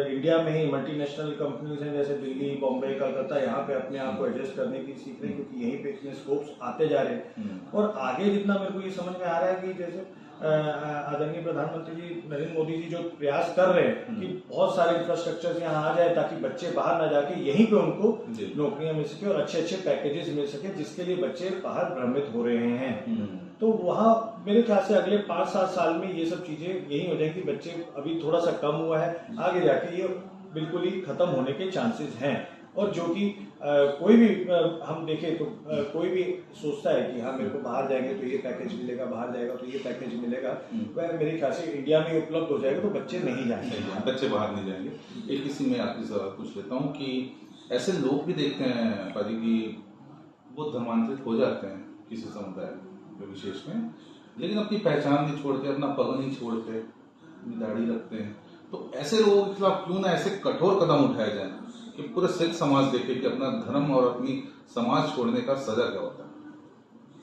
इंडिया में ही मल्टीनेशनल कंपनीज हैं जैसे दिल्ली, बॉम्बे, कलकत्ता, यहाँ पे अपने आप को एडजस्ट करने की सीख रहे हैं क्योंकि यहीं पे इतने स्कोप्स आते जा रहे हैं। और आगे जितना मेरे को ये समझ में आ रहा है कि जैसे आदरणीय प्रधानमंत्री जी नरेंद्र मोदी जी जो प्रयास कर रहे हैं कि बहुत सारे इंफ्रास्ट्रक्चर यहाँ आ जाए ताकि बच्चे बाहर ना जाके यहीं पे उनको नौकरियां मिल सके और अच्छे अच्छे पैकेजेस मिल सके, जिसके लिए बच्चे बाहर भ्रमित हो रहे हैं। तो वहाँ मेरे ख्याल से अगले 5-7 साल में ये सब चीजें यही हो जाएंगी। बच्चे अभी थोड़ा सा कम हुआ है, आगे जाके ये बिल्कुल ही खत्म होने के चांसेस हैं। और जो कि कोई भी हम देखें तो कोई भी सोचता है कि हाँ मेरे को बाहर जाएंगे तो ये पैकेज मिलेगा, बाहर जाएगा तो ये पैकेज मिलेगा, वह मेरे ख्याल से इंडिया में उपलब्ध हो जाएगा तो बच्चे नहीं जाएंगे, बच्चे बाहर नहीं जाएंगे। एक किसी में आखिरी सवाल पूछ लेता हूँ कि ऐसे लोग भी देखते हैं पाजी की वो धर्मांतरित हो जाते हैं किसी समुदाय विशेष में, लेकिन अपनी पहचान नहीं छोड़ते, अपना पग नहीं छोड़ते, दाढ़ी रखते हैं। तो ऐसे लोगों के खिलाफ क्यों ना ऐसे कठोर कदम उठाए जाए कि पूरे सिख समाज देखे कि अपना धर्म और अपनी समाज छोड़ने का सजा क्या होता है।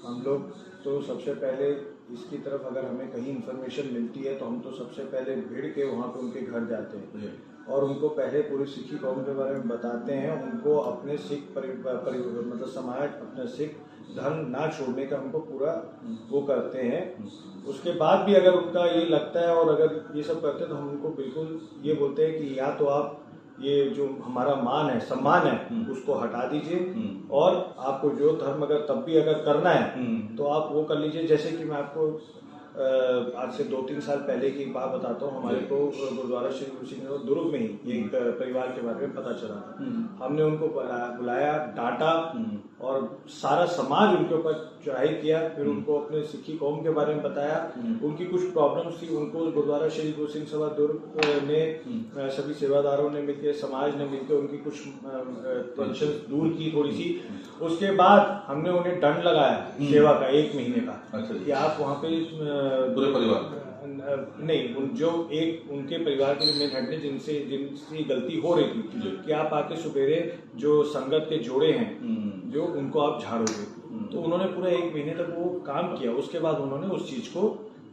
हम लोग तो सबसे पहले इसकी तरफ अगर हमें कहीं इंफॉर्मेशन मिलती है तो हम तो सबसे पहले भीड़ के वहाँ पे उनके घर जाते हैं और उनको पहले पूरी सिखी कौम के बारे में बताते हैं। उनको अपने सिख मतलब समाज, अपना सिख धर्म ना छोड़ने का उनको पूरा वो करते हैं। उसके बाद भी अगर उनका ये लगता है और अगर ये सब करते हैं तो हम उनको बिल्कुल ये बोलते हैं कि या तो आप ये जो हमारा मान है, सम्मान है, उसको हटा दीजिए और आपको जो धर्म अगर तब भी अगर करना है तो आप वो कर लीजिए। जैसे कि मैं आपको आज से 2-3 साल पहले की बात बताता हूँ। हमारे को गुरुद्वारा श्री गुरु सिंह दुर्ग में ही एक परिवार के बारे में पता चला था। हमने उनको बुलाया, डांटा और सारा समाज उनके ऊपर चढ़ाई किया। फिर उनको अपने सिखी कौम के बारे में बताया, उनकी कुछ प्रॉब्लम्स थी, उनको गुरुद्वारा श्री गुरु सिंह सभा दुर्ग ने सभी सेवादारों ने मिलकर, समाज ने मिलकर उनकी कुछ टेंशन दूर की थोड़ी सी। उसके बाद हमने उन्हें दंड लगाया सेवा का 1 महीने का कि आप वहाँ पे पूरे परिवार नहीं, जो एक उनके परिवार के मेन हेड ने जिनसे गलती हो रही थी कि आप आके सुबेरे जो संगत के जोड़े हैं जो उनको आप झाड़ोगे। तो उन्होंने पूरा 1 महीने तक वो काम किया। उसके बाद उन्होंने उस चीज को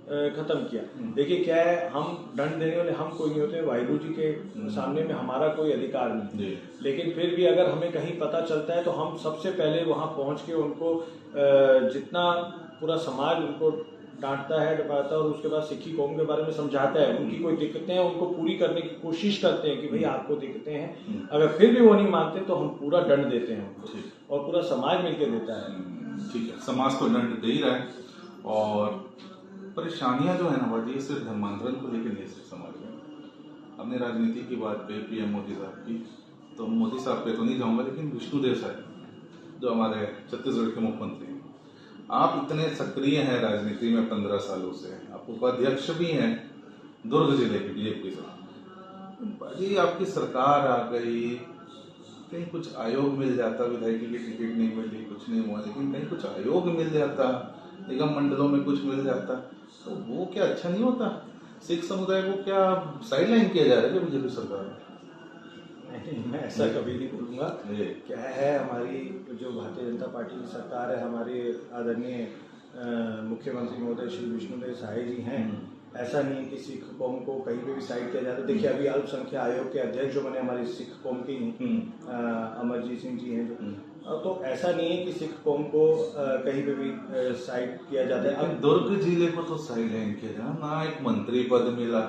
खत्म किया। देखिए क्या है, हम दंड देने वाले हम कोई नहीं होते, वाहिगुरु जी के सामने में हमारा कोई अधिकार नहीं। लेकिन फिर भी अगर हमें कहीं पता चलता है तो हम सबसे पहले वहां पहुंच के उनको जितना पूरा समाज उनको डांटता है, डबाता है और उसके बाद सिखी कौम के बारे में समझाता है, उनकी कोई दिक्कतें हैं उनको पूरी करने की कोशिश करते हैं कि भाई आपको दिक्कतें हैं। अगर फिर भी वो नहीं मानते तो हम पूरा दंड देते हैं उनको और पूरा समाज मिलकर देता है। ठीक है, समाज तो दंड दे ही रहा है और परेशानियां जो है ना वो सिर्फ धर्मांतरण को लेकर नहीं, सिर्फ समाज में। हमने राजनीति की बात कही पीएम मोदी साहब की, तो मोदी साहब पे तो नहीं जाऊंगा, लेकिन विष्णुदेव साहब जो हमारे छत्तीसगढ़ के मुख्यमंत्री हैं, आप इतने सक्रिय हैं राजनीति में 15 सालों से, आप उपाध्यक्ष भी हैं दुर्ग जिले के बीजेपी से। जी आपकी सरकार आ गई, कहीं कुछ आयोग मिल जाता, विधायकी की टिकट नहीं मिली, कुछ नहीं हुआ, लेकिन कहीं कुछ आयोग मिल जाता, निगम मंडलों में कुछ मिल जाता, तो वो क्या अच्छा नहीं होता? सिख समुदाय को क्या साइडलाइन किया जा रहा है बीजेपी सरकार में? नहीं, मैं ऐसा कभी नहीं बोलूँगा। क्या है, हमारी जो भारतीय जनता पार्टी की सरकार है, हमारे आदरणीय मुख्यमंत्री महोदय श्री विष्णुदेव साय जी हैं। ऐसा नहीं है कि सिख कौम को कहीं पे भी साइड किया जाता है। देखिए अभी अल्पसंख्यक आयोग के अध्यक्ष जो बने हमारी सिख कौम की अमरजीत सिंह जी हैं जो, तो ऐसा नहीं है कि सिख कौम को कहीं पे भी साइड किया जाता है। अब दुर्ग जिले को तो साइड लाइन किया जाए ना, एक मंत्री पद मिला,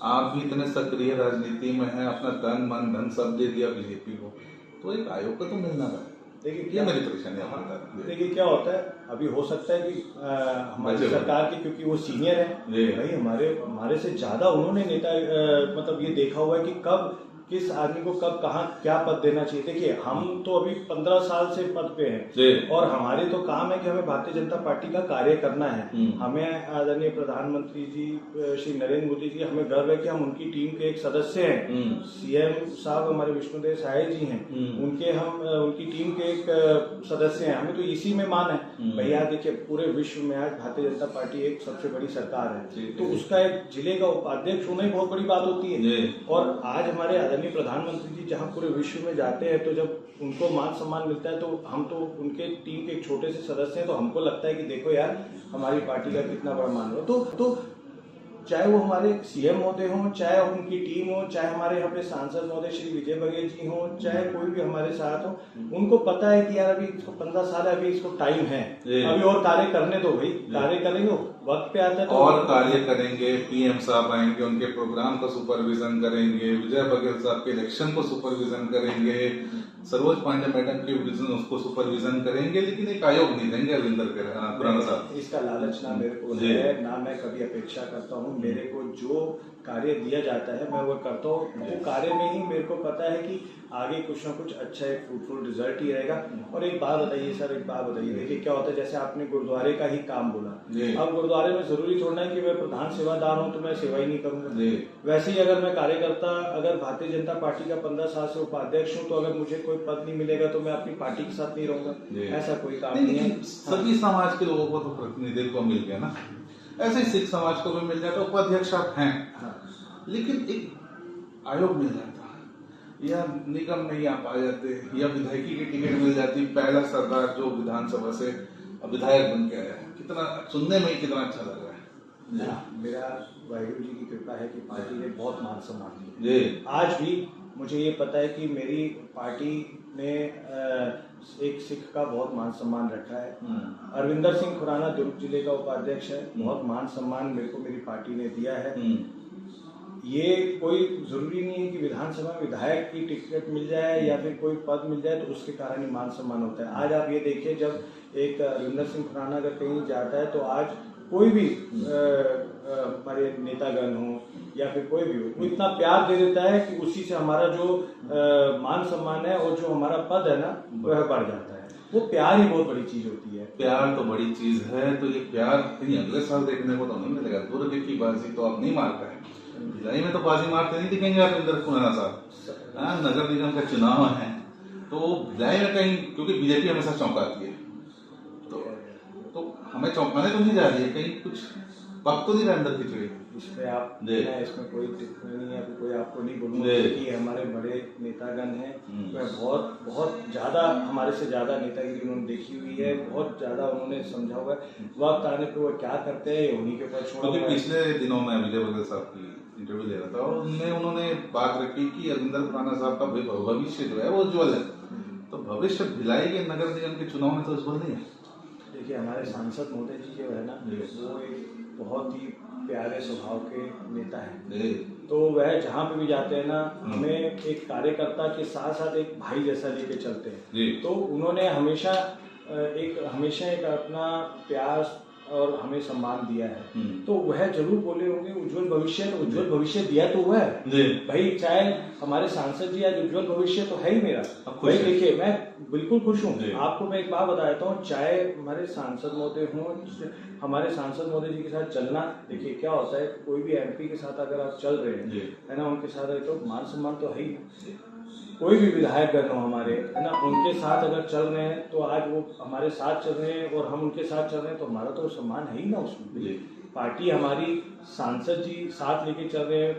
आप भी इतने सक्रिय राजनीति में हैं, अपना तन मन धन सब दे दिया बीजेपी को, तो एक आयोग का तो मिलना था। देखिए ये मेरी परेशानी आपको बता रहा हूं। देखिए क्या होता है, अभी हो सकता है कि हमारी सरकार के, क्योंकि वो सीनियर है भाई, हमारे से ज्यादा उन्होंने नेता मतलब ये देखा हुआ है कि कब किस आदमी को कब कहाँ क्या पद देना चाहिए। देखिए हम तो अभी 15 साल से पद पे हैं और हमारे तो काम है कि हमें भारतीय जनता पार्टी का कार्य करना है। हमें आदरणीय प्रधानमंत्री जी श्री नरेंद्र मोदी जी, हमें गर्व है कि हम उनकी टीम के एक सदस्य हैं। सीएम साहब हमारे विष्णुदेव साय जी हैं, हम उनकी टीम के एक सदस्य हैं। हमें तो इसी में मान है भैया। देखिए पूरे विश्व में आज भारतीय जनता पार्टी एक सबसे बड़ी सरकार है, तो उसका एक जिले का उपाध्यक्ष होना ही बहुत बड़ी बात होती है। और आज हमारे आदरणीय प्रधानमंत्री जी जहां पूरे विश्व में जाते हैं, तो जब उनको मान सम्मान मिलता है, तो हम तो उनके टीम के एक छोटे से सदस्य हैं, तो हमको लगता है कि देखो यार हमारी पार्टी का कितना बड़ा मान हो। तो चाहे वो हमारे सीएम महोदय हों, चाहे उनकी टीम हो, चाहे हमारे यहाँ पे सांसद महोदय श्री विजय बघेल जी हों, चाहे कोई भी हमारे साथ हो, उनको पता है कि यार अभी इसको 15 साल है, अभी इसको टाइम है, अभी और कार्य करने दो भाई, कार्य करेंगे वक्त पे आता है तो और कार्य करेंगे। पीएम साहब आएंगे, उनके प्रोग्राम का सुपरविजन करेंगे, विजय बघेल साहब के इलेक्शन को सुपरविजन करेंगे, सरोज पांडे मैडम के विजन उसको सुपरविजन करेंगे, लेकिन एक आयोग नहीं देंगे अरविंदर खुराना साहब। इसका लालच ना मेरे को है, ना मैं कभी अपेक्षा करता हूँ। मेरे को जो कार्य दिया जाता है मैं वो करता हूँ। वो कार्य में ही मेरे को पता है कि आगे कुछ ना कुछ अच्छा एक फ्रूटफुल रिजल्ट ही रहेगा। और एक बात बताइए सर, एक बात बताइए, देखिए क्या होता है, जैसे आपने गुरुद्वारे का ही काम बोला, अब गुरुद्वारे में जरूरी थोड़ा है कि मैं प्रधान सेवादार हूँ तो मैं सेवा ही नहीं करूंगा। वैसे ही अगर मैं कार्यकर्ता, अगर भारतीय जनता पार्टी का 15 साल से उपाध्यक्ष हूँ, तो अगर मुझे कोई पद नहीं मिलेगा तो मैं अपनी पार्टी के साथ नहीं रहूंगा, ऐसा कोई काम नहीं है। सभी समाज के लोगों को तो प्रतिनिधित्व मिल गया ना, ऐसे ही सिख समाज को भी मिल जाता, उपाध्यक्ष आप हैं, लेकिन एक आयोग मिल जाता या निगम में ही आप आ जाते, या विधायकी की टिकट मिल जाती। पहला सरदार जो विधानसभा से विधायक बन के आया, कितना सुनने में ही कितना अच्छा लग रहा है। मेरा वाहिगुरु जी की कृपा है कि पार्टी ने बहुत मान सम्मान दिया। आज भी मुझे ये पता है कि मेरी पार्टी ने एक सिख का बहुत मान सम्मान रखा है। अरविंदर सिंह खुराना दुर्ग जिले का उपाध्यक्ष है, बहुत मान सम्मान मेरे को मेरी पार्टी ने दिया है। ये कोई जरूरी नहीं है कि विधानसभा में विधायक की टिकट मिल जाए या फिर कोई पद मिल जाए तो उसके कारण ही मान सम्मान होता है। आज आप ये देखिए, जब एक अरविंदर सिंह खुराना अगर कहीं जाता है तो आज कोई भी हमारे नेतागण हो या फिर कोई भी हो, वो इतना प्यार दे देता है कि उसी से हमारा जो मान सम्मान है और जो हमारा पद है ना वह बढ़ जाता है। वो प्यार ही बहुत बड़ी चीज होती है। प्यार तो बड़ी चीज है, तो ये प्यार कहीं अगले साल देखने को तो नहीं मिलेगा। दुर्ग की बाजी तो अब नहीं मारता है, भिलाई में तो बाजी मारते नहीं दिखेंगे अरविंदर खुराना साहब। नगर निगम का चुनाव है तो भिलाई में कहीं, क्योंकि बीजेपी हमेशा चौंकाती है, तो हमें चौंकाने तो नहीं जा रही है, कहीं कुछ पक तो नहीं रहा अंदर खिचड़ी। इसमें आप इसमें कोई टिप्पणी नहीं है, कोई आपको नहीं बोलूंगा कि हमारे बड़े नेतागण हैं, वह बहुत बहुत ज्यादा हमारे से ज्यादा नेतागिरी उन्होंने देखी हुई है, बहुत ज्यादा उन्होंने समझा हुआ है। वक्त आने पे वो क्या करते हैं उन्हीं के ऊपर छोड़ा। क्योंकि पिछले दिनों में विजय बघेल साहब की इंटरव्यू ले रहा था और उन्होंने बात रखी कि अरविंदर खुराना साहब का भविष्य जो है वो उज्ज्वल है, तो भविष्य भिलाई के नगर निगम के चुनाव में तो उज्ज्वल नहीं है। देखिए हमारे सांसद महोदय जी जो है ना, वो एक बहुत ही प्यारे स्वभाव के नेता हैं, तो वह जहाँ पे भी जाते हैं ना, हमें एक कार्यकर्ता के साथ साथ एक भाई जैसा लेके चलते हैं। तो उन्होंने हमेशा एक अपना प्यार और हमें सम्मान दिया है। तो वह जरूर बोले होंगे उज्जवल भविष्य, तो उज्जवल भविष्य दिया तो हुआ है भाई। चाहे हमारे सांसद जी आज उज्जवल भविष्य तो है ही मेरा भाई। देखिए मैं बिल्कुल खुश हूँ। आपको मैं एक बात बता देता हूँ, चाहे हमारे सांसद महोदय हों, हमारे सांसद महोदय जी के साथ चलना, देखिए क्या होता है, कोई भी एमपी के साथ अगर आप चल रहे हैं है ना, उनके साथ तो मान सम्मान तो है ही। कोई भी विधायक गण हो हमारे, है ना, उनके साथ अगर चल रहे हैं तो आज वो हमारे साथ चल रहे हैं और हम उनके साथ चल रहे हैं तो हमारा तो सम्मान है ही ना उसमें। पार्टी हमारी, सांसद जी साथ लेके चल रहे हैं,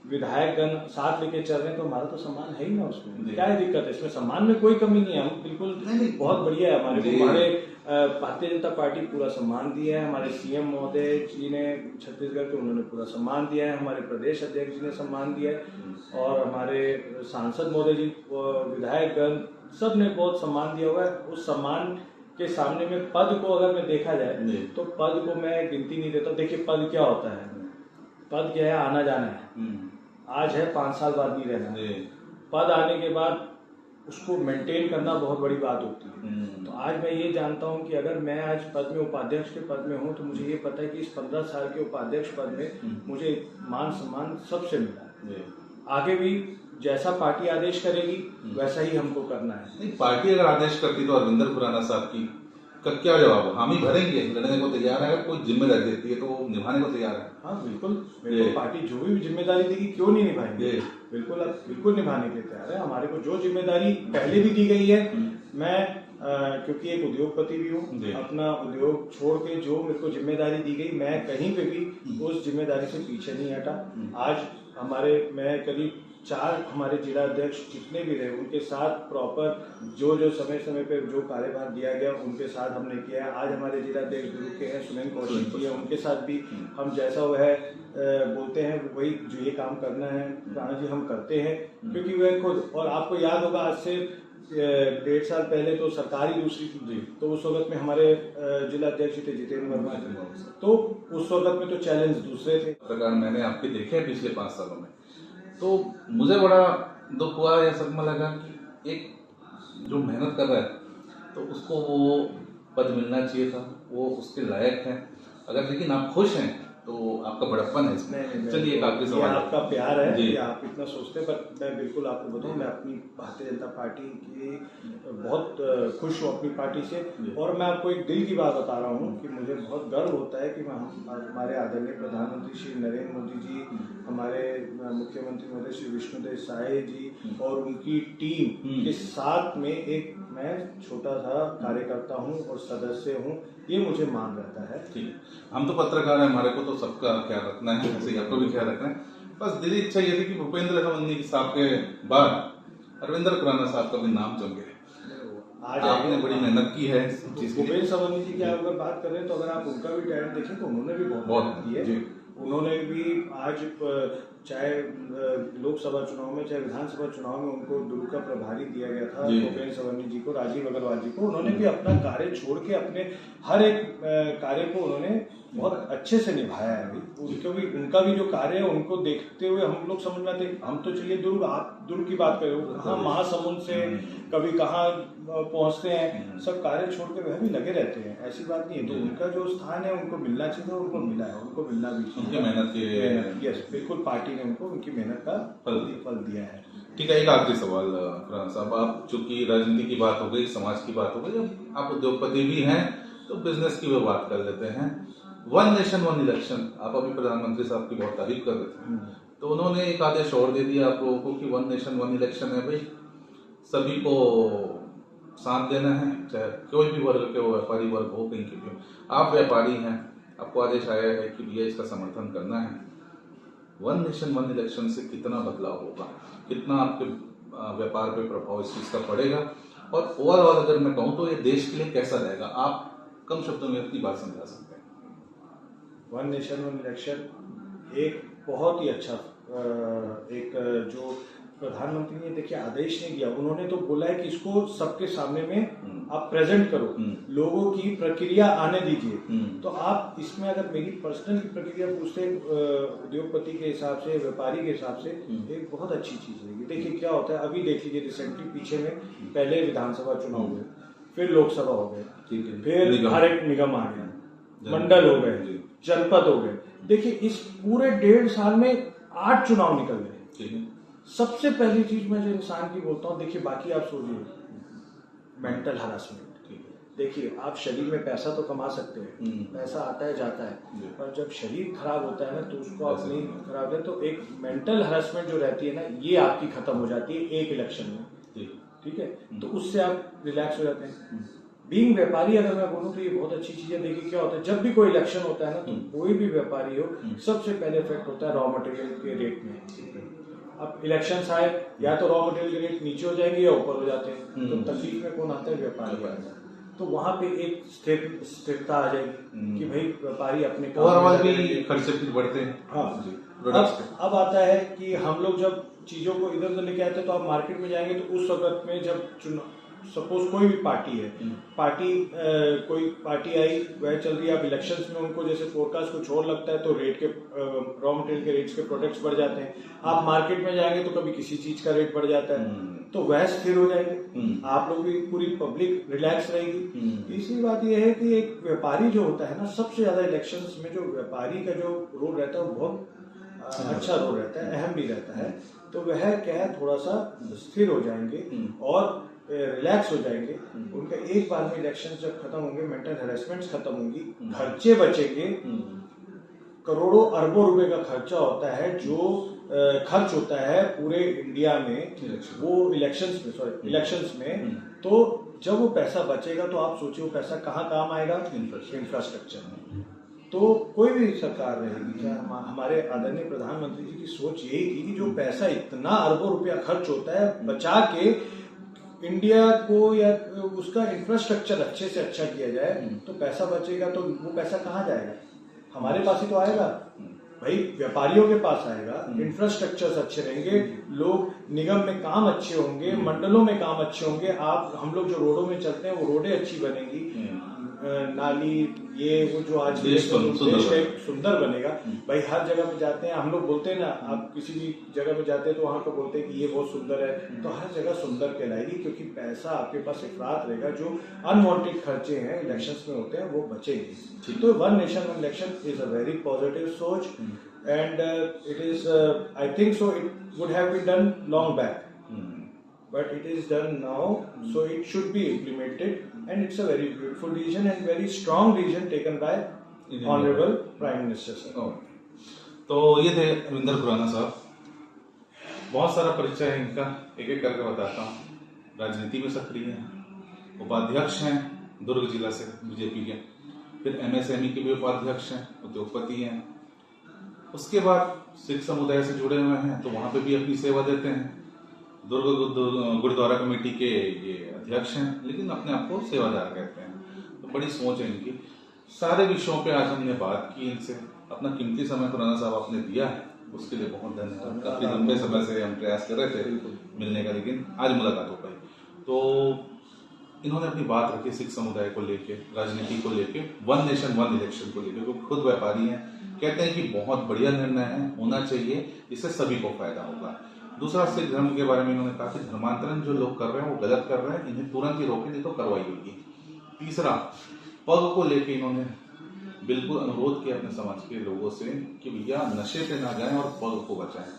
विधायक गण साथ लेके चल रहे हैं तो हमारा तो सम्मान है ही ना उसमें। क्या दिक्कत है इसमें? सम्मान में कोई कमी नहीं है, हम बिल्कुल बहुत बढ़िया है। हमारे भारतीय जनता पार्टी पूरा सम्मान दिया है। हमारे सीएम महोदय जी ने छत्तीसगढ़ के, उन्होंने पूरा सम्मान दिया है। हमारे प्रदेश अध्यक्ष जी ने सम्मान दिया है और हमारे सांसद महोदय जी, विधायक गण, सब ने बहुत सम्मान दिया हुआ है। उस सम्मान के सामने में पद को अगर मैं देखा जाए तो पद को मैं गिनती नहीं देता। देखिए पद क्या होता है, पद क्या है, आना जाना है। आज है 5 साल बाद नहीं रहना। पद आने के बाद उसको मेंटेन करना बहुत बड़ी बात होती है। तो आज मैं ये जानता हूँ कि अगर मैं आज पद में, उपाध्यक्ष के पद में हूँ, तो मुझे ये पता है कि इस 15 साल के उपाध्यक्ष पद में मुझे मान सम्मान सबसे मिला है। आगे भी जैसा पार्टी आदेश करेगी वैसा ही हमको करना है। नहीं, पार्टी अगर आदेश करती तो अरविंदर खुराना साहब की का क्या जवाब हो? हामी भरेंगे, लड़ने को तैयार है। अगर कोई जिम्मेदारी देती है तो वो निभाने को तैयार है। हाँ बिल्कुल, पार्टी जो भी जिम्मेदारी देगी क्यों नहीं निभाएंगे, बिल्कुल बिल्कुल निभाने के लिए तैयार है। हमारे को जो जिम्मेदारी पहले भी दी गई है, मैं क्योंकि एक उद्योगपति भी हूँ, अपना उद्योग छोड़ के जो मेरे को जिम्मेदारी दी गई, मैं कहीं पे भी उस जिम्मेदारी से पीछे नहीं हटा। आज मैं करीब 4 हमारे जिला अध्यक्ष जितने भी रहे उनके साथ प्रॉपर जो समय समय पे जो कार्यभार दिया गया उनके साथ हमने किया है। आज हमारे जिला अध्यक्ष दुर्ग के हैं, सुनील कौशिक जी है, उनके साथ भी हम जैसा वह बोलते हैं वही जो ये काम करना है राणा जी हम करते हैं, क्योंकि वह खुद, और आपको याद होगा आज से 1.5 साल पहले तो सरकार ही दूसरी थी, तो उस वक्त में हमारे जिला अध्यक्ष थे जितेंद्र वर्मा थे, तो उस वक्त में तो चैलेंज दूसरे थे। प्रकार मैंने आपके देखे हैं पिछले 5 सालों में, तो मुझे बड़ा दुख हुआ या सदमा लगा कि एक जो मेहनत कर रहा है तो उसको वो पद मिलना चाहिए था, वो उसके लायक है। अगर लेकिन आप खुश हैं तो आपका बड़प्पन है इसमें। चलिए एक आखिरी सवाल, आपका प्यार है कि आप इतना सोचते हैं, पर मैं बिल्कुल आपको बताऊं, मैं अपनी भारतीय जनता पार्टी की बहुत खुश हूँ अपनी पार्टी से। और मैं आपको एक दिल की बात बता रहा हूँ कि मुझे बहुत गर्व होता है कि हमारे आदरणीय प्रधानमंत्री श्री नरेंद्र मोदी जी, हमारे मुख्यमंत्री महोदय श्री विष्णुदेव साय जी और उनकी टीम के साथ में एक मैं छोटा सा कार्यकर्ता हूँ और सदस्य हूँ, ये मुझे मान रहता है। ठीक, हम तो पत्रकार हैं, हमारे को तो सबका ख्याल रखना है, ऐसे ही आपको भी ख्याल रखना है। बस दिली इच्छा ये थी कि भूपेंद्र खवन्नी साहब के बाद अरविंदर खुराना साहब का भी नाम चल गया। आज आपने बड़ी मेहनत की है। भूपेंद्र खवन्नी जी की अगर बात करें तो अगर आप उनका भी टैलेंट देखें तो उन्होंने भी बहुत मेहनत की है। उन्होंने भी आज चाहे लोकसभा चुनाव में चाहे विधानसभा चुनाव में उनको दुर्ग का प्रभारी दिया गया था, भूपेंद्र खवन्नी जी को, राजीव अग्रवाल जी को, उन्होंने भी अपना कार्य छोड़ के अपने हर एक कार्य को उन्होंने बहुत अच्छे से निभाया है। उनका भी जो कार्य है उनको देखते हुए हम लोग समझ में आते, हम तो चलिए दुर्ग, आप दुर्ग की बात करें, कहाँ महासमुंद से कभी कहाँ पहुंचते हैं, सब कार्य छोड़ के वह भी लगे रहते हैं, ऐसी बात नहीं है। तो उनका जो स्थान है उनको मिलना चाहिए, उनको मिला है, उनको मिलना भी चाहिए। उनकी मेहनत के, यस बिल्कुल, पार्टी ने उनको उनकी मेहनत का फल दिया है। ठीक है, एक आखिरी सवाल खुराना साहब, आप चूंकि राजनीति की बात हो गई, समाज की बात हो गई, जब आप उद्योगपति भी हैं तो बिजनेस की भी बात कर लेते हैं। 1 नेशन 1 इलेक्शन, आप अभी प्रधानमंत्री साहब की बहुत तारीफ कर रहे थे, तो उन्होंने एक आदेश और दे दिया आप लोगों को कि 1 नेशन 1 इलेक्शन है भाई, सभी को साथ देना है, चाहे कोई भी वर्ग के हो, व्यापारी वर्ग हो, कहीं के भी हो। आप व्यापारी हैं, आपको आदेश आया है कि भैया इसका समर्थन करना है। 1 नेशन 1 इलेक्शन से कितना बदलाव होगा, कितना आपके व्यापार पे प्रभाव इस चीज का पड़ेगा, और ओवरऑल अगर मैं कहूँ तो ये देश के लिए कैसा रहेगा, आप कम शब्दों में अपनी बात समझा सकते हैं। 1 नेशन 1 इलेक्शन एक बहुत ही अच्छा एक जो प्रधानमंत्री ने देखिए आदेश नहीं दिया, उन्होंने तो बोला है कि इसको सबके सामने में आप प्रेजेंट करो, लोगों की प्रक्रिया आने दीजिए। तो आप इसमें अगर मेरी पर्सनल की प्रक्रिया पूछते उद्योगपति के हिसाब से, व्यापारी के हिसाब से, एक बहुत अच्छी चीज रहेगी। देखिए क्या होता है, अभी देख लीजिए रिसेंटली पीछे में पहले विधानसभा चुनाव हुए, फिर लोकसभा हो गए, फिर हर एक निगम आ गया, मंडल हो गए, जनपद हो गए। देखिए इस पूरे 1.5 साल में 8 चुनाव निकल गए। सबसे पहली चीज मैं जो इंसान की बोलता हूँ, देखिए बाकी आप सोचिए, मेंटल हरासमेंट। देखिए आप शरीर में पैसा तो कमा सकते हैं, पैसा आता है जाता है, पर जब शरीर खराब होता है ना तो उसको आप नहीं खराब है, तो एक मेंटल हरासमेंट जो रहती है ना, ये आपकी खत्म हो जाती है एक इलेक्शन में। ठीक है, तो उससे आप रिलैक्स हो जाते हैं। बीइंग व्यापारी अगर मैं बोलूँ तो ये बहुत अच्छी चीज है। देखिए क्या होता है, जब भी कोई इलेक्शन होता है ना, तो कोई भी व्यापारी हो, सबसे पहले इफेक्ट होता है रॉ मटेरियल के रेट में। अब इलेक्शन आए, या तो रॉ मटेरियल के रेट नीचे हो जाएंगे या ऊपर हो जाते हैं, तो तकलीफ में कौन आता है, व्यापारी। तो वहां पे एक स्थिरता आ जाएगी कि भाई व्यापारी अपने भी खर्चे भी बढ़ते हैं। हाँ, अब आता है कि हम लोग जब चीजों को इधर उधर लेके आते हैं, तो आप मार्केट में जाएंगे तो उस वक्त में जब सपोज कोई भी पार्टी है, कोई पार्टी आई, वह चल रही है, अब इलेक्शंस में उनको जैसे फोरकास्ट कुछ और लगता है, तो रेट के रॉ मटेरियल के रेट्स के प्रोडक्ट्स बढ़ जाते हैं। आप मार्केट में जाएंगे तो कभी किसी चीज का रेट बढ़ जाता है, तो वह स्थिर हो जाएंगे, आप लोग भी, पूरी पब्लिक रिलैक्स रहेगी। तीसरी बात यह है कि एक व्यापारी जो होता है ना, सबसे ज्यादा इलेक्शंस में जो व्यापारी का जो रोल रहता है वो बहुत अच्छा रोल रहता है, अहम भी रहता है। तो वह क्या है, थोड़ा सा स्थिर हो जाएंगे और रिलैक्स हो जाएंगे। उनका एक बार में इलेक्शन जब खत्म होंगे, मेंटल हेरेसमेंट्स खत्म होंगी, खर्चे बचेंगे। करोड़ों अरबों रुपए का खर्चा होता है जो खर्च होता है पूरे इंडिया में वो इलेक्शंस में। तो जब वो पैसा बचेगा तो आप सोचिए वो पैसा कहाँ काम आएगा, इंफ्रास्ट्रक्चर में। तो कोई भी सरकार रहेगी, चाहे हमारे आदरणीय प्रधानमंत्री जी की सोच यही थी कि जो पैसा इतना अरबों रुपया खर्च होता है, बचा के इंडिया को या उसका इंफ्रास्ट्रक्चर अच्छे से अच्छा किया जाए, तो पैसा बचेगा। तो वो पैसा कहाँ जाएगा, हमारे पास ही तो आएगा भाई, व्यापारियों के पास आएगा। इंफ्रास्ट्रक्चर्स अच्छे रहेंगे, लोग निगम में काम अच्छे होंगे, मंडलों में काम अच्छे होंगे। हम लोग जो रोडों में चलते हैं वो रोडें अच्छी बनेंगी, नाली ये वो जो आज देश सुंदर बनेगा। भाई हर जगह पे जाते हैं हम लोग, बोलते हैं ना, आप किसी भी जगह पे जाते हैं तो वहां पे बोलते हैं कि ये बहुत सुंदर है, तो हर जगह सुंदर कहलाएगी, क्योंकि पैसा आपके पास इफरात रहेगा। जो अनवांटेड खर्चे हैं इलेक्शंस में होते हैं वो बचेंगे। तो one nation one election is a very positive सोच, and it is I think so it would have been done long back, but it is done now, so it should be implemented, and it's a very beautiful decision and very strong decision taken by honorable prime minister sir. तो ये थे रविंदर खुराना साहब, बहुत सारा परिचय है इनका, एक एक करके बताता हूँ। राजनीति में सक्रिय हैं, उपाध्यक्ष हैं दुर्ग जिला से बीजेपी के, फिर MSME के भी उपाध्यक्ष हैं, उद्योगपति हैं। उसके बाद सिख समुदाय से जुड़े हुए हैं, तो वहां पे भी अपनी सेवा देते हैं। दुर्ग गुरुद्वारा कमेटी के ये अध्यक्ष हैं, लेकिन अपने आप को सेवादार कहते हैं। तो बड़ी सोच है इनकी। सारे विषयों पे आज हमने बात की इनसे, अपना कीमती समय खुराना साहब आपने दिया है, उसके लिए बहुत धन्यवाद। काफी लंबे समय से हम प्रयास कर रहे थे मिलने का, लेकिन आज मुलाकात हो पाई। तो इन्होंने अपनी बात रखी सिख समुदाय को लेके, राजनीति को लेके, वन नेशन वन इलेक्शन को लेके। वो खुद व्यापारी हैं, कहते हैं कि बहुत बढ़िया निर्णय है, होना चाहिए, इससे सभी को फायदा होगा। दूसरा, सिख धर्म के बारे में इन्होंने कहा कि धर्मांतरण जो लोग कर रहे हैं वो गलत कर रहे हैं, इन्हें तुरंत ही रोके, नहीं तो कार्रवाई होगी। तीसरा, पग को लेके इन्होंने बिल्कुल अनुरोध किया अपने समाज के लोगों से कि भैया नशे पे ना जाएं और पग को बचाएं।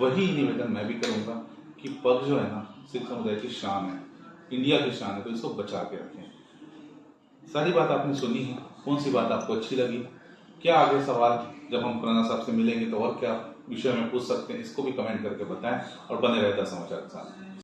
वही निवेदन मैं भी करूंगा कि पग जो है ना, सिख समुदाय की शान है, इंडिया की शान है, तो इसको बचा के रखें। सारी बात आपने सुनी है, कौन सी बात आपको अच्छी लगी, क्या आगे सवाल जब हम खुराना साहब से मिलेंगे तो और क्या विषय में पूछ सकते हैं, इसको भी कमेंट करके बताएं और बने रहता समाचार के साथ।